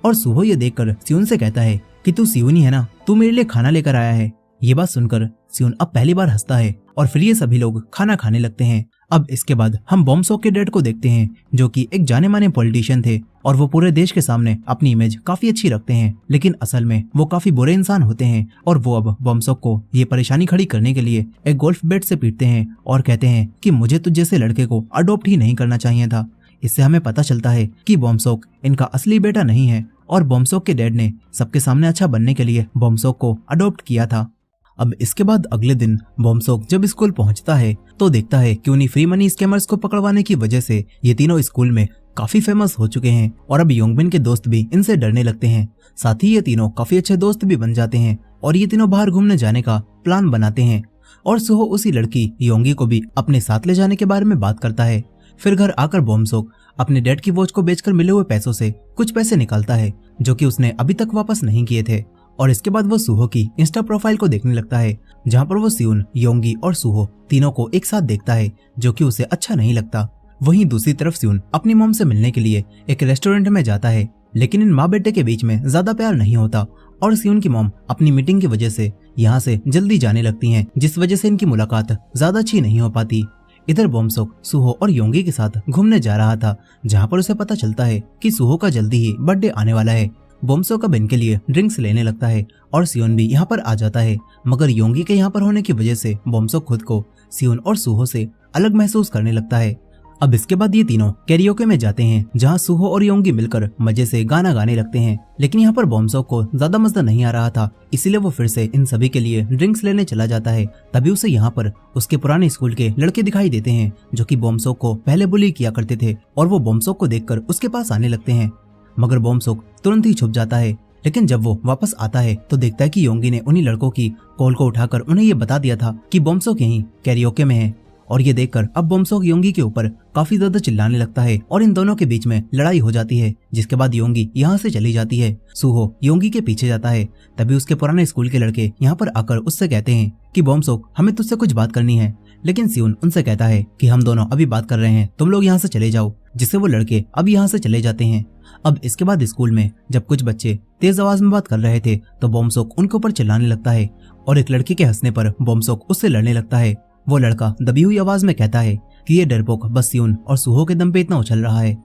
और सुहो ये देखकर सियोन से कहता है कि तू सियोन ही है ना, तू मेरे लिए खाना लेकर आया है। ये बात सुनकर सियोन अब पहली बार हंसता है और फिर ये सभी लोग खाना खाने लगते हैं। अब इसके बाद हम बॉम्सोक के डैड को देखते हैं, जो कि एक जाने माने पॉलिटिशियन थे और वो पूरे देश के सामने अपनी इमेज काफी अच्छी रखते हैं, लेकिन असल में वो काफी बुरे इंसान होते हैं। और वो अब बॉम्सोक को ये परेशानी खड़ी करने के लिए एक गोल्फ बैट से पीटते हैं और कहते हैं कि मुझे तुझ जैसे लड़के को अडॉप्ट ही नहीं करना चाहिए था। इससे हमें पता चलता है कि बॉम्सोक इनका असली बेटा नहीं है और बॉम्सोक के डैड ने सबके सामने अच्छा बनने के लिए बॉम्सोक को अडॉप्ट किया था। अब इसके बाद अगले दिन बॉम्सोक जब स्कूल पहुंचता है तो देखता है कि उन्हीं फ्री मनी स्कैमर्स को पकड़वाने की वजह से ये तीनों स्कूल में काफी फेमस हो चुके हैं और अब योंगबिन के दोस्त भी इनसे डरने लगते हैं। साथ ही ये तीनों काफी अच्छे दोस्त भी बन जाते हैं और ये तीनों बाहर घूमने जाने का प्लान बनाते हैं और सुहो उसी लड़की योंगी को भी अपने साथ ले जाने के बारे में बात करता है। फिर घर आकर बॉम्सोक अपने डैड की वॉच को बेचकर मिले हुए पैसों से कुछ पैसे निकालता है, जो कि उसने अभी तक वापस नहीं किए थे। और इसके बाद वो सुहो की इंस्टा प्रोफाइल को देखने लगता है, जहाँ पर वो सियोन, योंगी और सुहो तीनों को एक साथ देखता है, जो कि उसे अच्छा नहीं लगता। वहीं दूसरी तरफ सियोन अपनी मॉम से मिलने के लिए एक रेस्टोरेंट में जाता है, लेकिन इन माँ बेटे के बीच में ज्यादा प्यार नहीं होता और सियोन की मॉम अपनी मीटिंग की वजह से यहाँ से जल्दी जाने लगती हैं, जिस वजह से इनकी मुलाकात ज्यादा अच्छी नहीं हो पाती। इधर बॉम्सोक सुहो और योंगी के साथ घूमने जा रहा था, जहाँ पर उसे पता चलता है कि सुहो का जल्दी ही बर्थडे आने वाला है। बॉम्सोक अब इनके लिए ड्रिंक्स लेने लगता है और सियोन भी यहाँ पर आ जाता है, मगर योंगी के यहाँ पर होने की वजह से बॉम्सोक खुद को सियोन और सुहो से अलग महसूस करने लगता है। अब इसके बाद ये तीनों कैरियोके में जाते हैं, जहाँ सुहो और योंगी मिलकर मजे से गाना गाने लगते हैं, लेकिन यहाँ पर बॉम्सोक को ज्यादा मजा नहीं आ रहा था, इसीलिए वो फिर से इन सभी के लिए ड्रिंक्स लेने चला जाता है। तभी उसे यहाँ पर उसके पुराने स्कूल के लड़के दिखाई देते हैं, जो कि बॉम्सोक को पहले बुली किया करते थे और वो बॉम्सोक को देखकर उसके पास आने लगते हैं, मगर बॉम्सोक तुरंत ही छुप जाता है। लेकिन जब वो वापस आता है तो देखता है कि योंगी ने उन्हीं लड़कों की कॉल को उठाकर उन्हें ये बता दिया था कि बॉम्सोक यहीं कैरियोके में है। और ये देखकर अब बॉम्सोक योंगी के ऊपर काफी ज्यादा चिल्लाने लगता है और इन दोनों के बीच में लड़ाई हो जाती है, जिसके बाद योंगी यहाँ से चली जाती है। सुहो योंगी के पीछे जाता है, तभी उसके पुराने स्कूल के लड़के यहाँ पर आकर उससे कहते हैं कि बॉम्सोक हमें तुझसे कुछ बात करनी है, लेकिन सियोन उनसे कहता है कि हम दोनों अभी बात कर रहे हैं, तुम लोग यहाँ से चले जाओ, जिससे वो लड़के अब यहाँ से चले जाते हैं। अब इसके बाद स्कूल में जब कुछ बच्चे तेज आवाज में बात कर रहे थे तो बॉम्सोक उनके ऊपर चिल्लाने लगता है और एक लड़के के हंसने पर बॉम्सोक उससे लड़ने लगता है। वो लड़का दबी हुई आवाज में कहता है कि ये डरपोक बस सियोन और सुहो के दम पे इतना उछल रहा है।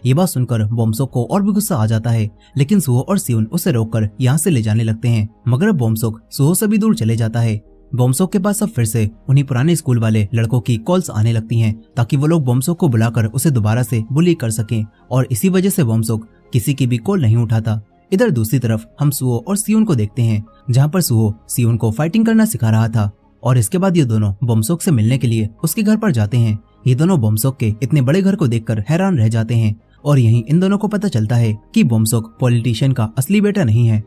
ये बात सुनकर बॉम्सोक को और भी गुस्सा आ जाता है, लेकिन सुहो और सियोन उसे रोककर यहाँ से ले जाने लगते हैं, मगर बॉम्सोक सुहो से भी दूर चले जाता है। बॉम्सोक के पास अब फिर से उन्हीं पुराने स्कूल वाले लड़कों की कॉल्स आने लगती हैं, ताकि वो लोग बॉम्सोक को बुलाकर उसे दोबारा से बुली कर सकें, और इसी वजह से बॉम्सोक किसी की भी कॉल नहीं उठाता। इधर दूसरी तरफ हम सुहो और सियोन को देखते हैं, जहाँ पर सुहो सियोन को फाइटिंग करना सिखा रहा था और इसके बाद ये दोनों बॉम्सोक से मिलने के लिए उसके घर पर जाते हैं। ये दोनों बॉम्सोक के इतने बड़े घर को देखकर हैरान रह जाते हैं और यहीं इन दोनों को पता चलता है कि बॉम्सोक पॉलिटिशियन का असली बेटा नहीं है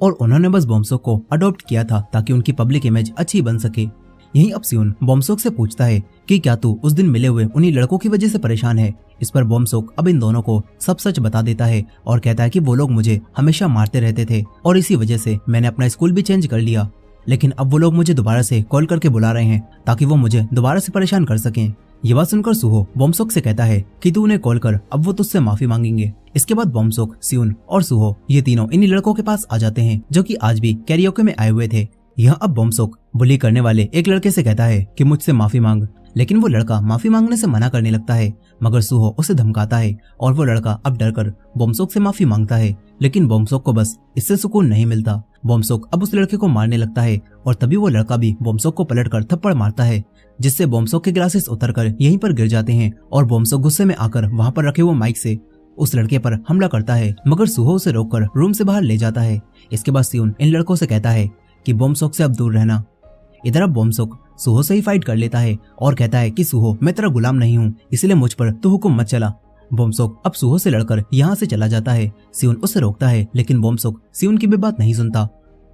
और उन्होंने बस बॉम्सोक को अडॉप्ट किया था ताकि उनकी पब्लिक इमेज अच्छी बन सके। यहीं अब सियोन बॉम्सोक से पूछता है कि क्या तू उस दिन मिले हुए उन्हीं लड़कों की वजह से परेशान है। इस पर बॉम्सोक अब इन दोनों को सब सच बता देता है और कहता है कि वो लोग मुझे हमेशा मारते रहते थे और इसी वजह से मैंने अपना स्कूल भी चेंज कर लिया। लेकिन अब वो लोग मुझे दोबारा से कॉल करके बुला रहे हैं ताकि वो मुझे दोबारा से परेशान कर सकें। ये बात सुनकर सुहो बोमसोक से कहता है कि तू उन्हें कॉल कर, अब वो तुझसे माफी मांगेंगे। इसके बाद बोमसोक, सियोन और सुहो ये तीनों इन्हीं लड़कों के पास आ जाते हैं जो कि आज भी कैरियोके में आए हुए थे। यह अब बोमसोक बुली करने वाले एक लड़के से कहता है कि मुझसे माफी मांग, लेकिन वो लड़का माफी मांगने से मना करने लगता है, मगर सुहो उसे धमकाता है और वो लड़का अब डरकर बोमसोक से माफी मांगता है। लेकिन बोमसोक को बस इससे सुकून नहीं मिलता। बोमसोक अब उस लड़के को मारने लगता है और तभी वो लड़का भी बोमसोक को पलटकर थप्पड़ मारता है, जिससे बोमसोक के ग्लासेस उतरकर यहीं पर गिर जाते हैं और बोमसोक गुस्से में आकर वहां पर रखे हुए माइक से उस लड़के पर हमला करता है, मगर सुहो उसे रोककर रूम से बाहर ले जाता है। इसके बाद सियोन इन लड़कों से कहता है कि बोमसोक से अब दूर रहना। इधर अब बोमसोक सुहो से ही फाइट कर लेता है और कहता है कि सुहो मैं तेरा गुलाम नहीं हूँ, इसलिए मुझ पर तू हुक्म मत चला। बोमसोक अब सुहो से लड़कर यहाँ से चला जाता है। सियोन उसे रोकता है, लेकिन बोमसोक सियोन की भी बात नहीं सुनता।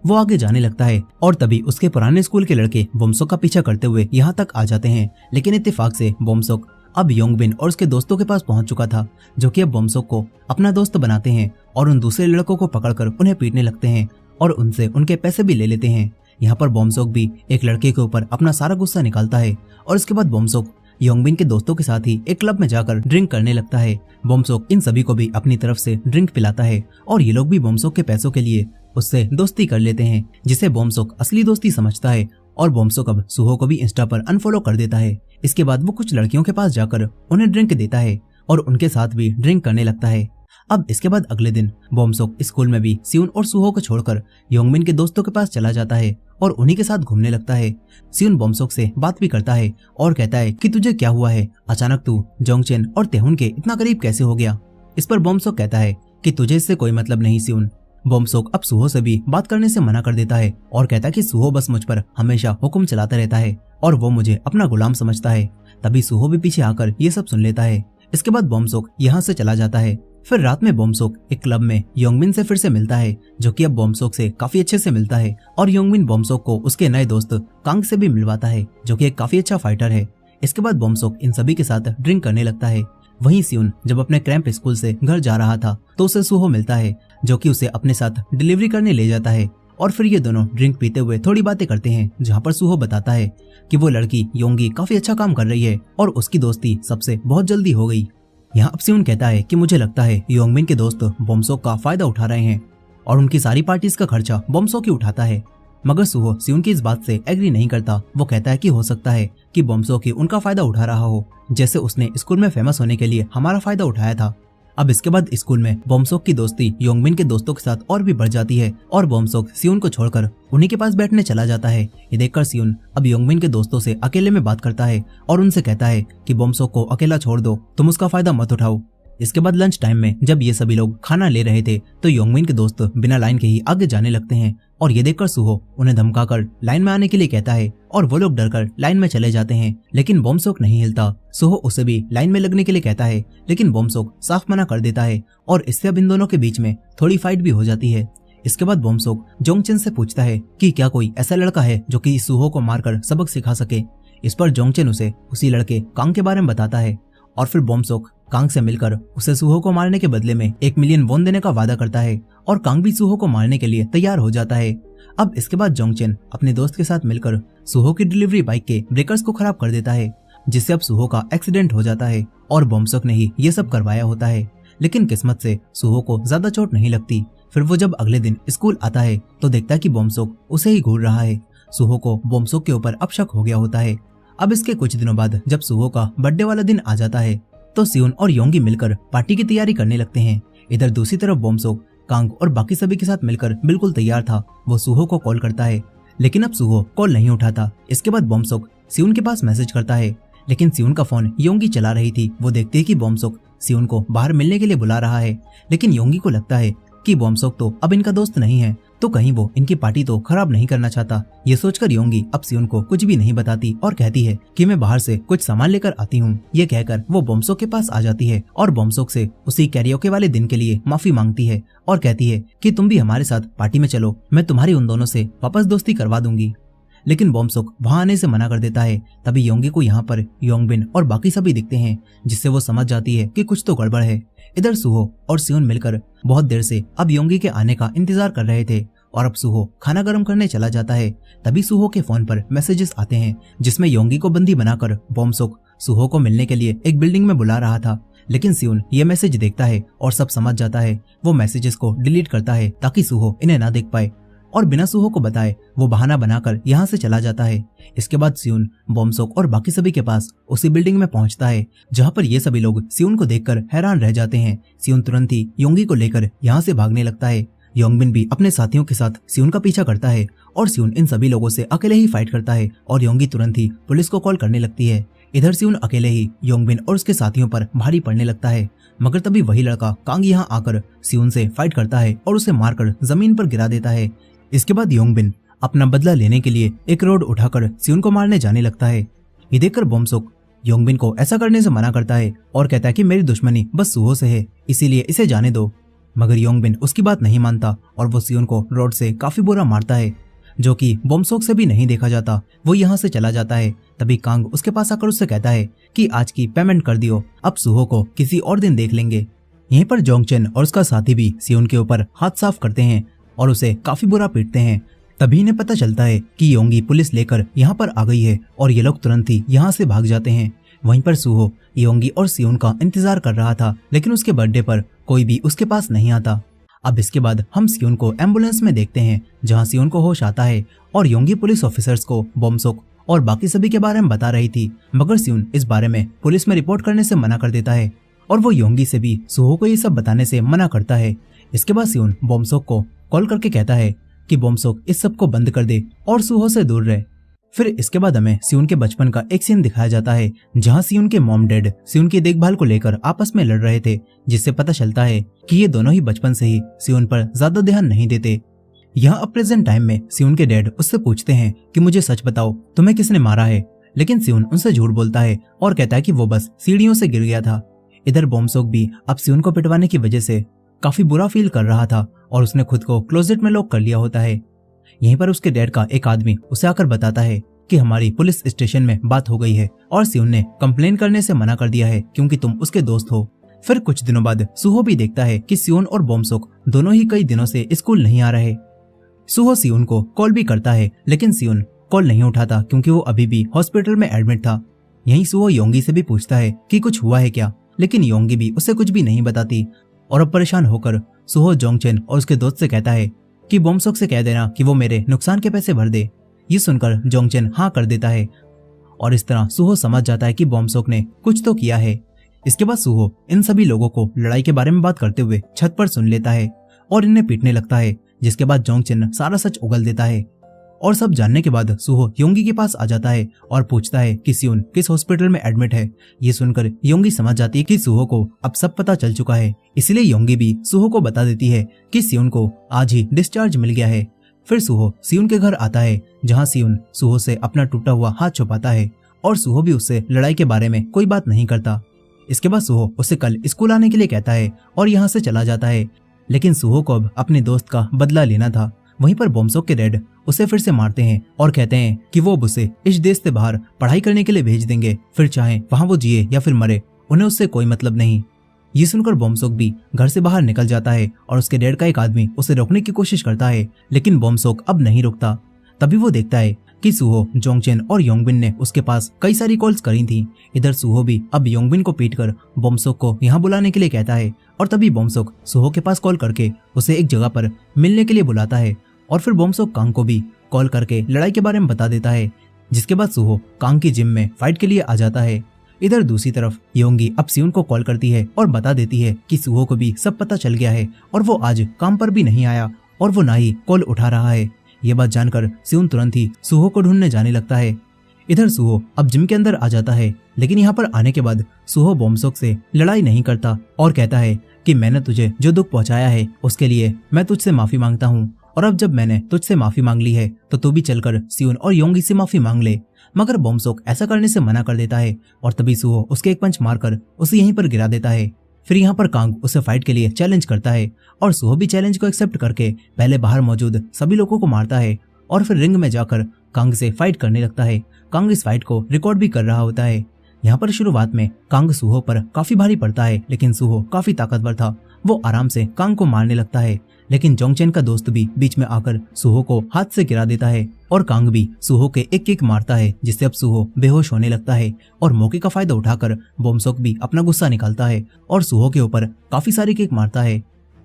वो आगे जाने लगता है और तभी उसके पुराने स्कूल के लड़के बोमसोक का पीछा करते हुए यहाँ तक आ जाते हैं। लेकिन इत्तेफाक से बोमसोक अब योंगबिन और उसके दोस्तों के पास पहुंच चुका था, जो कि अब बोमसोक को अपना दोस्त बनाते हैं और उन दूसरे लड़कों को पकड़कर उन्हें पीटने लगते हैं और उनसे उनके पैसे भी ले लेते हैं। यहाँ पर बोमसोक भी एक लड़के के ऊपर अपना सारा गुस्सा निकालता है और इसके बाद बोमसोक योंगबिन के दोस्तों के साथ ही एक क्लब में जाकर ड्रिंक करने लगता है। बोमसोक इन सभी को भी अपनी तरफ से ड्रिंक पिलाता है और ये लोग भी बोमसोक के पैसों के लिए उससे दोस्ती कर लेते हैं, जिसे बोमसोक असली दोस्ती समझता है और बोमसोक अब सुहो को भी इंस्टा पर अनफॉलो कर देता है। इसके बाद वो कुछ लड़कियों के पास जाकर उन्हें ड्रिंक देता है और उनके साथ भी ड्रिंक करने लगता है। अब इसके बाद अगले दिन बोमसोक स्कूल में भी सियोन और सुहो को छोड़कर योंगबिन के दोस्तों के पास चला जाता है और उन्हीं के साथ घूमने लगता है। सियोन बोमसोक से बात भी करता है और कहता है कि तुझे क्या हुआ है, अचानक तू जोंगचेन और तेहुन के इतना करीब कैसे हो गया। इस पर बोमसोक कहता है कि तुझे इससे कोई मतलब नहीं सियोन। बोमसोक अब सुहो से भी बात करने से मना कर देता है और कहता है कि सुहो बस मुझ पर हमेशा हुक्म चलाता रहता है और वो मुझे अपना गुलाम समझता है। तभी सुहो भी पीछे आकर ये सब सुन लेता है। इसके बाद बोमसोक यहाँ से चला जाता है। फिर रात में बोमसोक एक क्लब में योंगबिन से फिर से मिलता है, जो कि अब बोमसोक से काफी अच्छे से मिलता है और योंगबिन बोमसोक को उसके नए दोस्त कांग से भी मिलवाता है, जो कि एक काफी अच्छा फाइटर है। इसके बाद बोमसोक इन सभी के साथ ड्रिंक करने लगता है। वहीं सियोन जब अपने क्रैम्प स्कूल से घर जा रहा था तो उसे सुहो मिलता है, जो कि उसे अपने साथ डिलीवरी करने ले जाता है और फिर ये दोनों ड्रिंक पीते हुए थोड़ी बातें करते हैं, जहाँ पर सुहो बताता है कि वो लड़की योंगी काफी अच्छा काम कर रही है और उसकी दोस्ती सबसे बहुत जल्दी हो गई। यहाँ अब सियोन कहता है कि मुझे लगता है योंगबिन के दोस्त बोमसोक का फायदा उठा रहे हैं और उनकी सारी पार्टीज का खर्चा बोमसोक ही उठाता है, मगर सुहो सियोन की इस बात से एग्री नहीं करता। वो कहता है कि हो सकता है कि बोमसोक ही उनका फायदा उठा रहा हो, जैसे उसने स्कूल में फेमस होने के लिए हमारा फायदा उठाया था। अब इसके बाद स्कूल में बोमसोक की दोस्ती योंगबिन के दोस्तों के साथ और भी बढ़ जाती है और बोमसोक सियोन को छोड़कर उन्हीं के पास बैठने चला जाता है। ये देखकर सियोन अब योंगबिन के दोस्तों से अकेले में बात करता है और उनसे कहता है कि बोमसोक को अकेला छोड़ दो, तुम उसका फायदा मत उठाओ। इसके बाद लंच टाइम में जब ये सभी लोग खाना ले रहे थे तो योंगबिन के दोस्त बिना लाइन के ही आगे जाने लगते हैं और ये देखकर सुहो उन्हें धमकाकर लाइन में आने के लिए कहता है और वो लोग डरकर लाइन में चले जाते हैं, लेकिन बोमसोक नहीं हिलता। सुहो उसे भी लाइन में लगने के लिए कहता है, लेकिन बोमसोक साफ मना कर देता है और इससे अब इन दोनों के बीच में थोड़ी फाइट भी हो जाती है। इसके बाद बोमसोक जोंगचेन से पूछता है कि क्या कोई ऐसा लड़का है जो कि सुहो को मारकर सबक सिखा सके। इस पर जोंगचेन उसे उसी लड़के कांग के बारे में बताता है और फिर बोमसोक कांग से मिलकर उसे सुहो को मारने के बदले में 1 मिलियन वॉन देने का वादा करता है और कांग भी सुहो को मारने के लिए तैयार हो जाता है। अब इसके बाद जोंगचेन अपने दोस्त के साथ मिलकर सुहो की डिलीवरी बाइक के ब्रेकर्स को खराब कर देता है, जिससे अब सुहो का एक्सीडेंट हो जाता है और बोमसोक ने ही ये सब करवाया होता है। लेकिन किस्मत से सुहो को ज्यादा चोट नहीं लगती। फिर वो जब अगले दिन स्कूल आता है तो देखता है कि बोमसोक उसे ही घूर रहा है। सुहो को बोमसोक के ऊपर अब शक हो गया होता है। अब इसके कुछ दिनों बाद जब सुहो का बर्थडे वाला दिन आ जाता है तो सियोन और योंगी मिलकर पार्टी की तैयारी करने लगते हैं। इधर दूसरी तरफ बोमसोक कांग और बाकी सभी के साथ मिलकर बिल्कुल तैयार था। वो सुहो को कॉल करता है, लेकिन अब सुहो कॉल नहीं उठाता। इसके बाद बोमसोक सियोन के पास मैसेज करता है, लेकिन सियोन का फोन योंगी चला रही थी। वो देखती है कि बोमसोक सियोन को बाहर मिलने के लिए बुला रहा है, लेकिन योंगी को लगता है कि बोमसोक तो अब इनका दोस्त नहीं है, तो कहीं वो इनकी पार्टी तो खराब नहीं करना चाहता। ये सोचकर योंगी अब सियोन को कुछ भी नहीं बताती और कहती है कि मैं बाहर से कुछ सामान लेकर आती हूँ। ये कहकर वो बोमसोक के पास आ जाती है और बोमसोक से उसी कैरियोके वाले दिन के लिए माफी मांगती है और कहती है कि तुम भी हमारे साथ पार्टी में चलो, मैं तुम्हारी उन दोनों से वापस दोस्ती करवा दूंगी। लेकिन बोमसोक वहां आने से मना कर देता है। तभी योंगी को यहाँ पर योंगबिन और बाकी सभी दिखते हैं, जिससे वो समझ जाती है कि कुछ तो गड़बड़ है। इधर सुहो और सियोन मिलकर बहुत देर से अब योंगी के आने का इंतजार कर रहे थे और अब सुहो खाना गर्म करने चला जाता है। तभी सुहो के फोन पर मैसेजेस आते हैं जिसमें योंगी को बंदी बनाकर बोमसुक सुहो को मिलने के लिए एक बिल्डिंग में बुला रहा था। लेकिन सियोन ये मैसेज देखता है और सब समझ जाता है। वो मैसेजेस को डिलीट करता है ताकि सुहो इन्हें ना देख पाए और बिना सुहो को बताए वो बहाना बनाकर यहाँ से चला जाता है। इसके बाद सियोन बोमसुक और बाकी सभी के पास उसी बिल्डिंग में पहुंचता है जहाँ पर ये सभी लोग सियोन को देखकर हैरान रह जाते हैं। सियोन तुरंत ही योंगी को लेकर यहाँ से भागने लगता है। योंगबिन भी अपने साथियों के साथ सियोन का पीछा करता है और सियोन इन सभी लोगों से अकेले ही फाइट करता है और योंगी तुरंत ही पुलिस को कॉल करने लगती है। इधर सियोन अकेले ही योंगबिन और उसके साथियों पर भारी पड़ने लगता है, मगर तभी वही लड़का कांग यहाँ आकर सियोन से फाइट करता है और उसे मारकर जमीन पर गिरा देता है। इसके बाद योंगबिन अपना बदला लेने के लिए एक रोड उठाकर सियोन को मारने जाने लगता है। ये देखकर बोमसुक योंगबिन को ऐसा करने से मना करता है और कहता है कि मेरी दुश्मनी बस सुहो से है, इसीलिए इसे जाने दो। मगर योंगबिन उसकी बात नहीं मानता और वो सियोन को रोड से काफी बुरा मारता है, जो कि बोमसुक से भी नहीं देखा जाता। वो यहाँ से चला जाता है। तभी कांग उसके पास आकर उससे कहता है कि आज की पेमेंट कर दियो, अब सुहो को किसी और दिन देख लेंगे। यहीं पर जोंगचेन और उसका साथी भी सियोन के ऊपर हाथ साफ करते हैं और उसे काफी बुरा पीटते हैं। तभी इन्हें पता चलता है कि योंगी पुलिस लेकर यहाँ पर आ गई है और ये लोग तुरंत ही यहाँ से भाग जाते हैं। वहीं पर सुहो योंगी और सियोन का इंतजार कर रहा था, लेकिन उसके बर्थडे पर कोई भी उसके पास नहीं आता। अब इसके बाद हम सियोन को एम्बुलेंस में देखते हैं जहाँ सियोन को होश आता है और योंगी पुलिस ऑफिसर्स को बोमसुक और बाकी सभी के बारे में बता रही थी, मगर सियोन इस बारे में पुलिस में रिपोर्ट करने से मना कर देता है और वो योंगी से भी सुहो को ये सब बताने से मना करता है। इसके बाद सियोन बोमसुक को कॉल करके कहता है कि बोमसुक इस सब को बंद कर दे और सुहो से दूर रहे। फिर इसके बाद हमें सियोन के बचपन का एक सीन दिखाया जाता है जहाँ सियोन के मॉम डैड सियोन की देखभाल को लेकर आपस में लड़ रहे थे, जिससे पता चलता है कि ये दोनों ही बचपन से ही सियोन पर ज्यादा ध्यान नहीं देते। यहाँ अब प्रेजेंट टाइम में सियोन के डैड उससे पूछते हैं कि मुझे सच बताओ तुम्हें किसने मारा है, लेकिन सियोन उनसे झूठ बोलता है और कहता है कि वो बस सीढ़ियों से गिर गया था। इधर बोमसुक भी अब सियोन को पिटवाने की वजह से काफी बुरा फील कर रहा था और उसने खुद को क्लोजेट में लॉक कर लिया होता है। यहीं पर उसके डैड का एक आदमी उसे आकर बताता है कि हमारी पुलिस स्टेशन में बात हो गई है और सियोन ने कंप्लेन करने से मना कर दिया है क्योंकि तुम उसके दोस्त हो। फिर कुछ दिनों बाद सुहो भी देखता है कि सियोन और बोमसुक दोनों ही कई दिनों से स्कूल नहीं आ रहे। सुहो सियोन को कॉल भी करता है, लेकिन सियोन कॉल नहीं उठाता क्योंकि वो अभी भी हॉस्पिटल में एडमिट था। यहीं सुहो योंगी से भी पूछता है कि कुछ हुआ है क्या, लेकिन योंगी भी उसे कुछ भी नहीं बताती और अब परेशान होकर सुहो जोंगचेन और उसके दोस्त से कहता है कि बोमसुक से कह देना कि वो मेरे नुकसान के पैसे भर दे। ये सुनकर जोंगचेन हाँ कर देता है और इस तरह सुहो समझ जाता है कि बोमसुक ने कुछ तो किया है। इसके बाद सुहो इन सभी लोगों को लड़ाई के बारे में बात करते हुए छत पर सुन लेता है और इन्हें पीटने लगता है, जिसके बाद जोंगचेन सारा सच उगल देता है और सब जानने के बाद सुहो योंगी के पास आ जाता है और पूछता है कि सियोन किस हॉस्पिटल में एडमिट है। ये सुनकर योंगी समझ जाती है कि सुहो को अब सब पता चल चुका है, इसलिए योंगी भी सुहो को बता देती है कि सियोन को आज ही डिस्चार्ज मिल गया है। फिर सुहो सियोन के घर आता है जहाँ सियोन सुहो से अपना टूटा हुआ हाथ छुपाता है और सुहो भी उससे लड़ाई के बारे में कोई बात नहीं करता। इसके बाद सुहो उसे कल स्कूल आने के लिए कहता है और यहाँ से चला जाता है, लेकिन सुहो को अब अपने दोस्त का बदला लेना था। वहीं पर बोमसुक के डैड उसे फिर से मारते हैं और कहते हैं कि वो उसे इस देश से बाहर पढ़ाई करने के लिए भेज देंगे, फिर चाहे वहाँ वो जिए या फिर मरे, उन्हें उससे कोई मतलब नहीं। ये सुनकर बोमसुक भी घर से बाहर निकल जाता है और उसके डैड का एक आदमी उसे रोकने की कोशिश करता है, लेकिन बोमसुक अब नहीं रुकता। तभी वो देखता है कि सुहो, जोंगचेन और योंगबिन ने उसके पास कई सारी कॉल्स करी थी। इधर सुहो भी अब योंगबिन को पीटकर बोमसुक को यहाँ बुलाने के लिए कहता है और तभी बोमसुक सुहो के पास कॉल करके उसे एक जगह पर मिलने के लिए बुलाता है और फिर बोमसुक कांग को भी कॉल करके लड़ाई के बारे में बता देता है, जिसके बाद सुहो कांग की जिम में फाइट के लिए आ जाता है। इधर दूसरी तरफ योंगी अब सियोन को कॉल करती है और बता देती है कि सुहो को भी सब पता चल गया है और वो आज काम पर भी नहीं आया और वो ना ही कॉल उठा रहा है। ये बात जानकर सियोन तुरंत ही सुहो को ढूंढने जाने लगता है। इधर सुहो अब जिम के अंदर आ जाता है, लेकिन यहाँ पर आने के बाद सुहो बोमसुक से लड़ाई नहीं करता और कहता है कि मैंने तुझे जो दुख पहुंचाया है उसके लिए मैं तुझसे माफी मांगता हूँ, और अब जब मैंने तुझसे माफी मांग ली है तो तू भी चलकर सियोन और योंगी से माफी मांग ले। मगर बोमसुक ऐसा करने से मना कर देता है और तभी सुहो उसके एक पंच मारकर उसे यहीं पर गिरा देता है। फिर यहाँ पर कांग उसे फाइट के लिए चैलेंज करता है और सुहो भी चैलेंज को एक्सेप्ट करके पहले बाहर मौजूद सभी लोगों को मारता है और फिर रिंग में जाकर कांग से फाइट करने लगता है। कांग इस फाइट को रिकॉर्ड भी कर रहा होता है। यहाँ पर शुरुआत में कांग सूहो पर काफी भारी पड़ता है, लेकिन सूहो काफी ताकतवर था। वो आराम से कांग को मारने लगता है, लेकिन जोंगचेन का दोस्त भी बीच में आकर सूहो को हाथ से गिरा देता है और कांग भी सूहो के एक किक मारता है, जिससे अब सूहो बेहोश होने लगता है। और मौके का फायदा उठाकर बोमसोक भी अपना गुस्सा निकालता है और सूहो के ऊपर काफी सारी किक मारता है।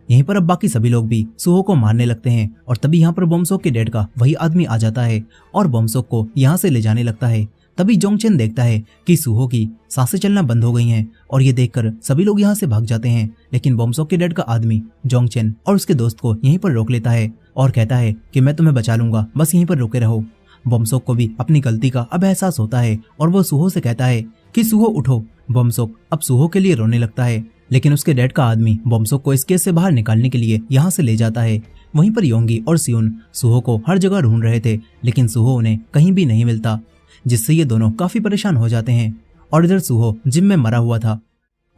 यहीं पर अब बाकी सभी लोग भी सूहो को मारने लगते हैं और तभी यहाँ पर बोमसोक के डैड का वही आदमी आ जाता है और बोमसोक को यहाँ से ले जाने लगता है। तभी जोंगचेन देखता है कि सूहो की सांसें चलना बंद हो गई हैं और ये देखकर सभी लोग यहाँ से भाग जाते हैं, लेकिन बोमसोक के डैड का आदमी जोंगचेन और उसके दोस्त को यहीं पर रोक लेता है और कहता है कि मैं तुम्हें बचा लूंगा, बस यहीं पर रुके रहो। बोमसोक को भी अपनी गलती का अब एहसास होता है और वो सूहो से कहता है कि सूहो उठो। बोमसोक अब सूहो के लिए रोने लगता है, लेकिन उसके डैड का आदमी बोमसोक को इस केस से बाहर निकालने के लिए यहाँ से ले जाता है। वहीं पर योंगी और सियोन सूहो को हर जगह ढूंढ रहे थे, लेकिन सूहो उन्हें कहीं भी नहीं मिलता, जिससे ये दोनों काफी परेशान हो जाते हैं। और इधर सूहो जिम में मरा हुआ था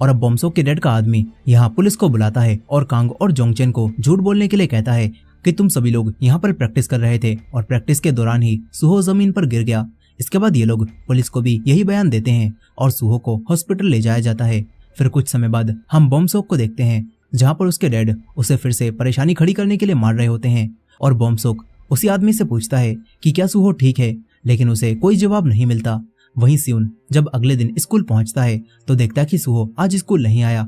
और अब बोमसोक के डैड का आदमी यहाँ पुलिस को बुलाता है और कांग और जोंगचेन को झूठ बोलने के लिए कहता है कि तुम सभी लोग यहाँ पर प्रैक्टिस कर रहे थे और प्रैक्टिस के दौरान ही सूहो जमीन पर गिर गया। इसके बाद ये लोग पुलिस को भी यही बयान देते हैं और सूहो को हॉस्पिटल ले जाया जाता है। फिर कुछ समय बाद हम बोमसोक को देखते हैं, जहाँ पर उसके डैड उसे फिर से परेशानी खड़ी करने के लिए मार रहे होते हैं और बोमसोक उसी आदमी से पूछता है कि क्या सूहो ठीक है, लेकिन उसे कोई जवाब नहीं मिलता। वहीं सियोन जब अगले दिन स्कूल पहुंचता है तो देखता है कि सूहो आज स्कूल नहीं आया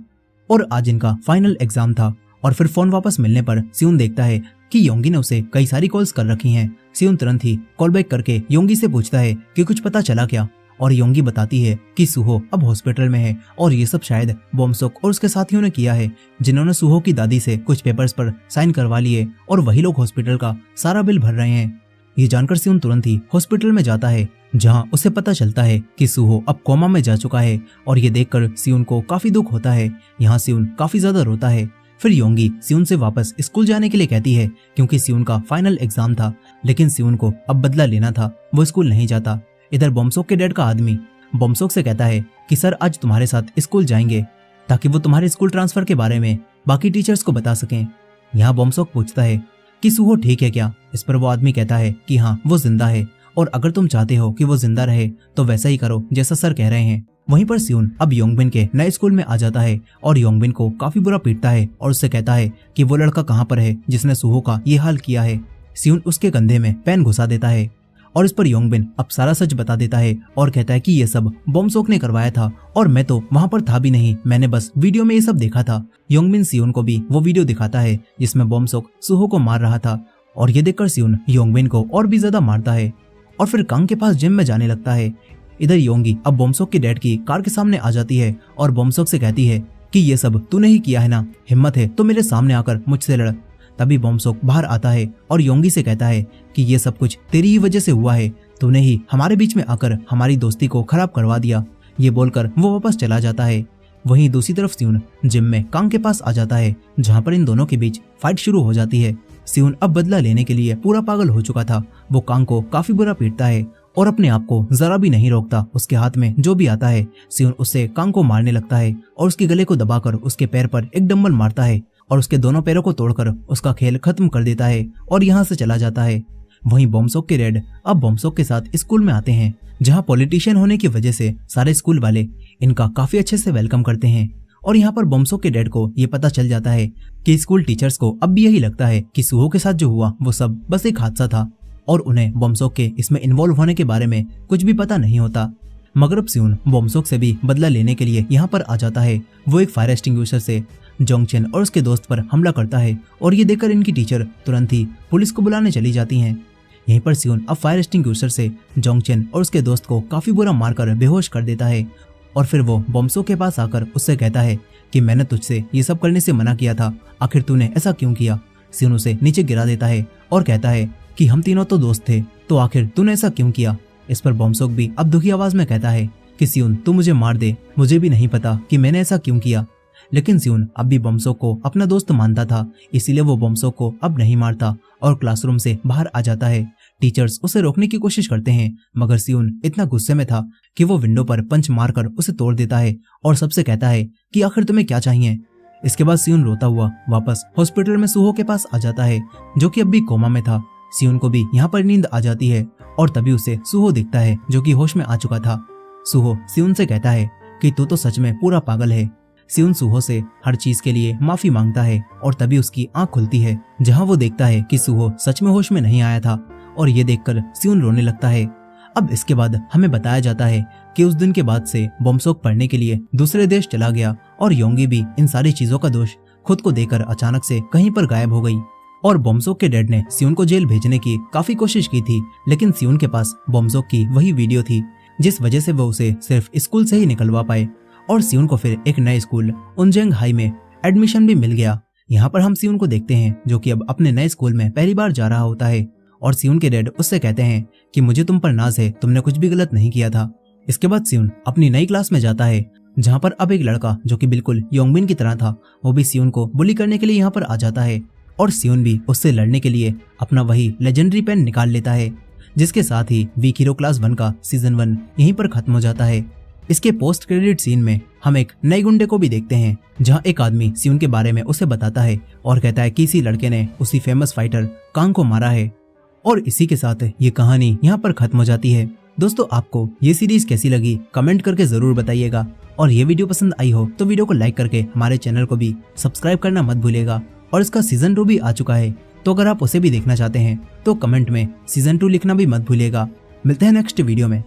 और आज इनका फाइनल एग्जाम था। और फिर फोन वापस मिलने पर सियोन देखता है कि योंगी ने उसे कई सारी कॉल्स कर रखी हैं। सियोन तुरंत ही कॉल बैक करके योंगी से पूछता है कि कुछ पता चला क्या, और योंगी बताती है कि सूहो अब हॉस्पिटल में है और ये सब शायद बोमसोक और उसके साथियों ने किया है, जिन्होंने सूहो की दादी से कुछ पेपर्स पर साइन करवा लिए और वही लोग हॉस्पिटल का सारा बिल भर रहे हैं। ये जानकर सियोन तुरंत ही हॉस्पिटल में जाता है, जहां उसे पता चलता है कि सूहो अब कोमा में जा चुका है और ये देखकर सियोन को काफी दुख होता है। यहाँ सियोन काफी ज्यादा रोता है। फिर योंगी सियोन से वापस स्कूल जाने के लिए कहती है, क्योंकि सियोन का फाइनल एग्जाम था, लेकिन सियोन को अब बदला लेना था, वो स्कूल नहीं जाता। इधर बोमसोक के डैड का आदमी बोमसोक से कहता है कि सर आज तुम्हारे साथ स्कूल जाएंगे ताकि वो तुम्हारे स्कूल ट्रांसफर के बारे में बाकी टीचर्स को बता सकें। यहाँ बोमसोक पूछता है कि सूहो ठीक है क्या। इस पर वो आदमी कहता है कि हाँ वो जिंदा है और अगर तुम चाहते हो कि वो जिंदा रहे तो वैसा ही करो जैसा सर कह रहे हैं। वहीं पर सियोन अब योंगबिन के नए स्कूल में आ जाता है और योंगबिन को काफी बुरा पीटता है और उससे कहता है कि वो लड़का कहाँ पर है जिसने सूहो का ये हाल किया है। सियोन उसके कंधे में पेन घुसा देता है और इस पर योंगबिन अब सारा सच बता देता है और कहता है कि ये सब बोमसोक ने करवाया था और मैं तो वहां पर था भी नहीं, मैंने बस वीडियो में ये सब देखा था। योंगबिन सियोन को भी वो वीडियो दिखाता है जिसमें बोमसोक सूहो को मार रहा था और ये देखकर सियोन योंगबिन को और भी ज्यादा मारता है और फिर कांग के पास जिम में जाने लगता है। इधर योंगी अब बोमसोक के डैड की कार के सामने आ जाती है और बोमसोक से कहती है कि ये सब तूने ही किया है ना, हिम्मत है तो मेरे सामने आकर मुझसे लड़। तभी बोमसोक बाहर आता है और योंगी से कहता है कि ये सब कुछ तेरी ही वजह से हुआ है, तूने ही हमारे बीच में आकर हमारी दोस्ती को खराब करवा दिया। ये बोलकर वो वापस चला जाता है। वहीं दूसरी तरफ सियोन जिम में कांग के पास आ जाता है, जहाँ पर इन दोनों के बीच फाइट शुरू हो जाती है। सियोन अब बदला लेने के लिए पूरा पागल हो चुका था। वो कांग को काफी बुरा पीटता है और अपने आप को जरा भी नहीं रोकता। उसके हाथ में जो भी आता है सियोन उससे कांग को मारने लगता है और उसके गले को दबाकर उसके पैर पर एक डंबल मारता है और उसके दोनों पैरों को तोड़कर उसका खेल खत्म कर देता है और यहाँ से चला जाता है। वहीं बोमसोक के डैड अब बोमसोक के साथ स्कूल में आते हैं, जहाँ पॉलिटिशियन होने की वजह से सारे स्कूल वाले इनका काफी अच्छे से वेलकम करते हैं। और यहाँ पर बोमसोक के डैड को ये पता चल जाता है कि स्कूल टीचर्स को अब भी यही लगता है कि सूहो के साथ जो हुआ वो सब बस एक हादसा था और उन्हें बोमसोक के इसमें इन्वॉल्व होने के बारे में कुछ भी पता नहीं होता। मगर अब सियोन बोमसोक से भी बदला लेने के लिए यहाँ पर आ जाता है। वो एक फायर एक्सटिंग्विशर से जोंगचेन और उसके दोस्त पर हमला करता है और ये देखकर इनकी टीचर तुरंत ही पुलिस को बुलाने चली जाती हैं। यहीं पर सियोन अब फायर एक्सटिंग्विशर से जोंगचेन और उसके दोस्त को काफी बुरा मारकर बेहोश कर देता है और फिर वो बोमसोक के पास आकर उससे कहता है कि मैंने तुझसे ये सब करने से मना किया था, आखिर तूने ऐसा क्यों किया। सियोन उसे नीचे गिरा देता है और कहता है कि हम तीनों तो दोस्त थे, तो आखिर तूने ऐसा क्यों किया। इस पर बोमसोक भी अब दुखी आवाज में कहता है कि सियोन तू मुझे मार दे, मुझे भी नहीं पता कि मैंने ऐसा क्यों किया। लेकिन सियोन अब भी बोमसोक को अपना दोस्त मानता था, इसीलिए वो बोमसोक को अब नहीं मारता और क्लासरूम से बाहर आ जाता है। टीचर्स उसे रोकने की कोशिश करते हैं, मगर सियोन इतना गुस्से में था कि वो विंडो पर पंच मारकर उसे तोड़ देता है और सबसे कहता है कि आखिर तुम्हें क्या चाहिए। इसके बाद सियोन रोता हुआ वापस हॉस्पिटल में सूहो के पास आ जाता है, जो कि अब भी कोमा में था। सियोन को भी यहाँ पर नींद आ जाती है और तभी उसे सूहो दिखता है, जो कि होश में आ चुका था। सुहो सियोन से कहता है कि तू तो सच में पूरा पागल है। सियोन सुहो से हर चीज के लिए माफी मांगता है और तभी उसकी आंख खुलती है, जहां वो देखता है कि सुहो सच में होश में नहीं आया था और ये देखकर सियोन रोने लगता है। अब इसके बाद हमें बताया जाता है कि उस दिन के बाद से बोमसोक पढ़ने के लिए दूसरे देश चला गया और योंगी भी इन सारी चीजों का दोष खुद को देकर अचानक से कहीं पर गायब हो गई। और बोमसोक के डैड ने सियोन को जेल भेजने की काफी कोशिश की थी, लेकिन सियोन के पास बोमसोक की वही वीडियो थी जिस वजह से वो उसे सिर्फ स्कूल से ही निकलवा पाए और सियोन को फिर एक नए स्कूल उनजेंग हाई में एडमिशन भी मिल गया। यहाँ पर हम सियोन को देखते हैं जो कि अब अपने नए स्कूल में पहली बार जा रहा होता है और सियोन के डैड उससे कहते हैं कि मुझे तुम पर नाज है, तुमने कुछ भी गलत नहीं किया था। इसके बाद सियोन अपनी नई क्लास में जाता है, जहाँ पर अब एक लड़का जो कि बिल्कुल योंगबिन की तरह था वो भी सियोन को बुली करने के लिए यहाँ पर आ जाता है और सियोन भी उससे लड़ने के लिए अपना वही लेजेंडरी पेन निकाल लेता है, जिसके साथ ही वीक हीरो क्लास 1 का सीजन 1 यहीं पर खत्म हो जाता है। इसके पोस्ट क्रेडिट सीन में हम एक नए गुंडे को भी देखते हैं, जहां एक आदमी सियोन के बारे में उसे बताता है और कहता है कि इसी लड़के ने उसी फेमस फाइटर कांग को मारा है। और इसी के साथ ये कहानी यहाँ पर खत्म हो जाती है। दोस्तों आपको ये सीरीज कैसी लगी कमेंट करके जरूर बताइएगा और ये वीडियो पसंद आई हो तो वीडियो को लाइक करके हमारे चैनल को भी सब्सक्राइब करना मत भूलिएगा। और इसका सीजन 2 भी आ चुका है, तो अगर आप उसे भी देखना चाहते हैं तो कमेंट में सीजन 2 लिखना भी मत भूलिएगा। मिलते हैं नेक्स्ट वीडियो में।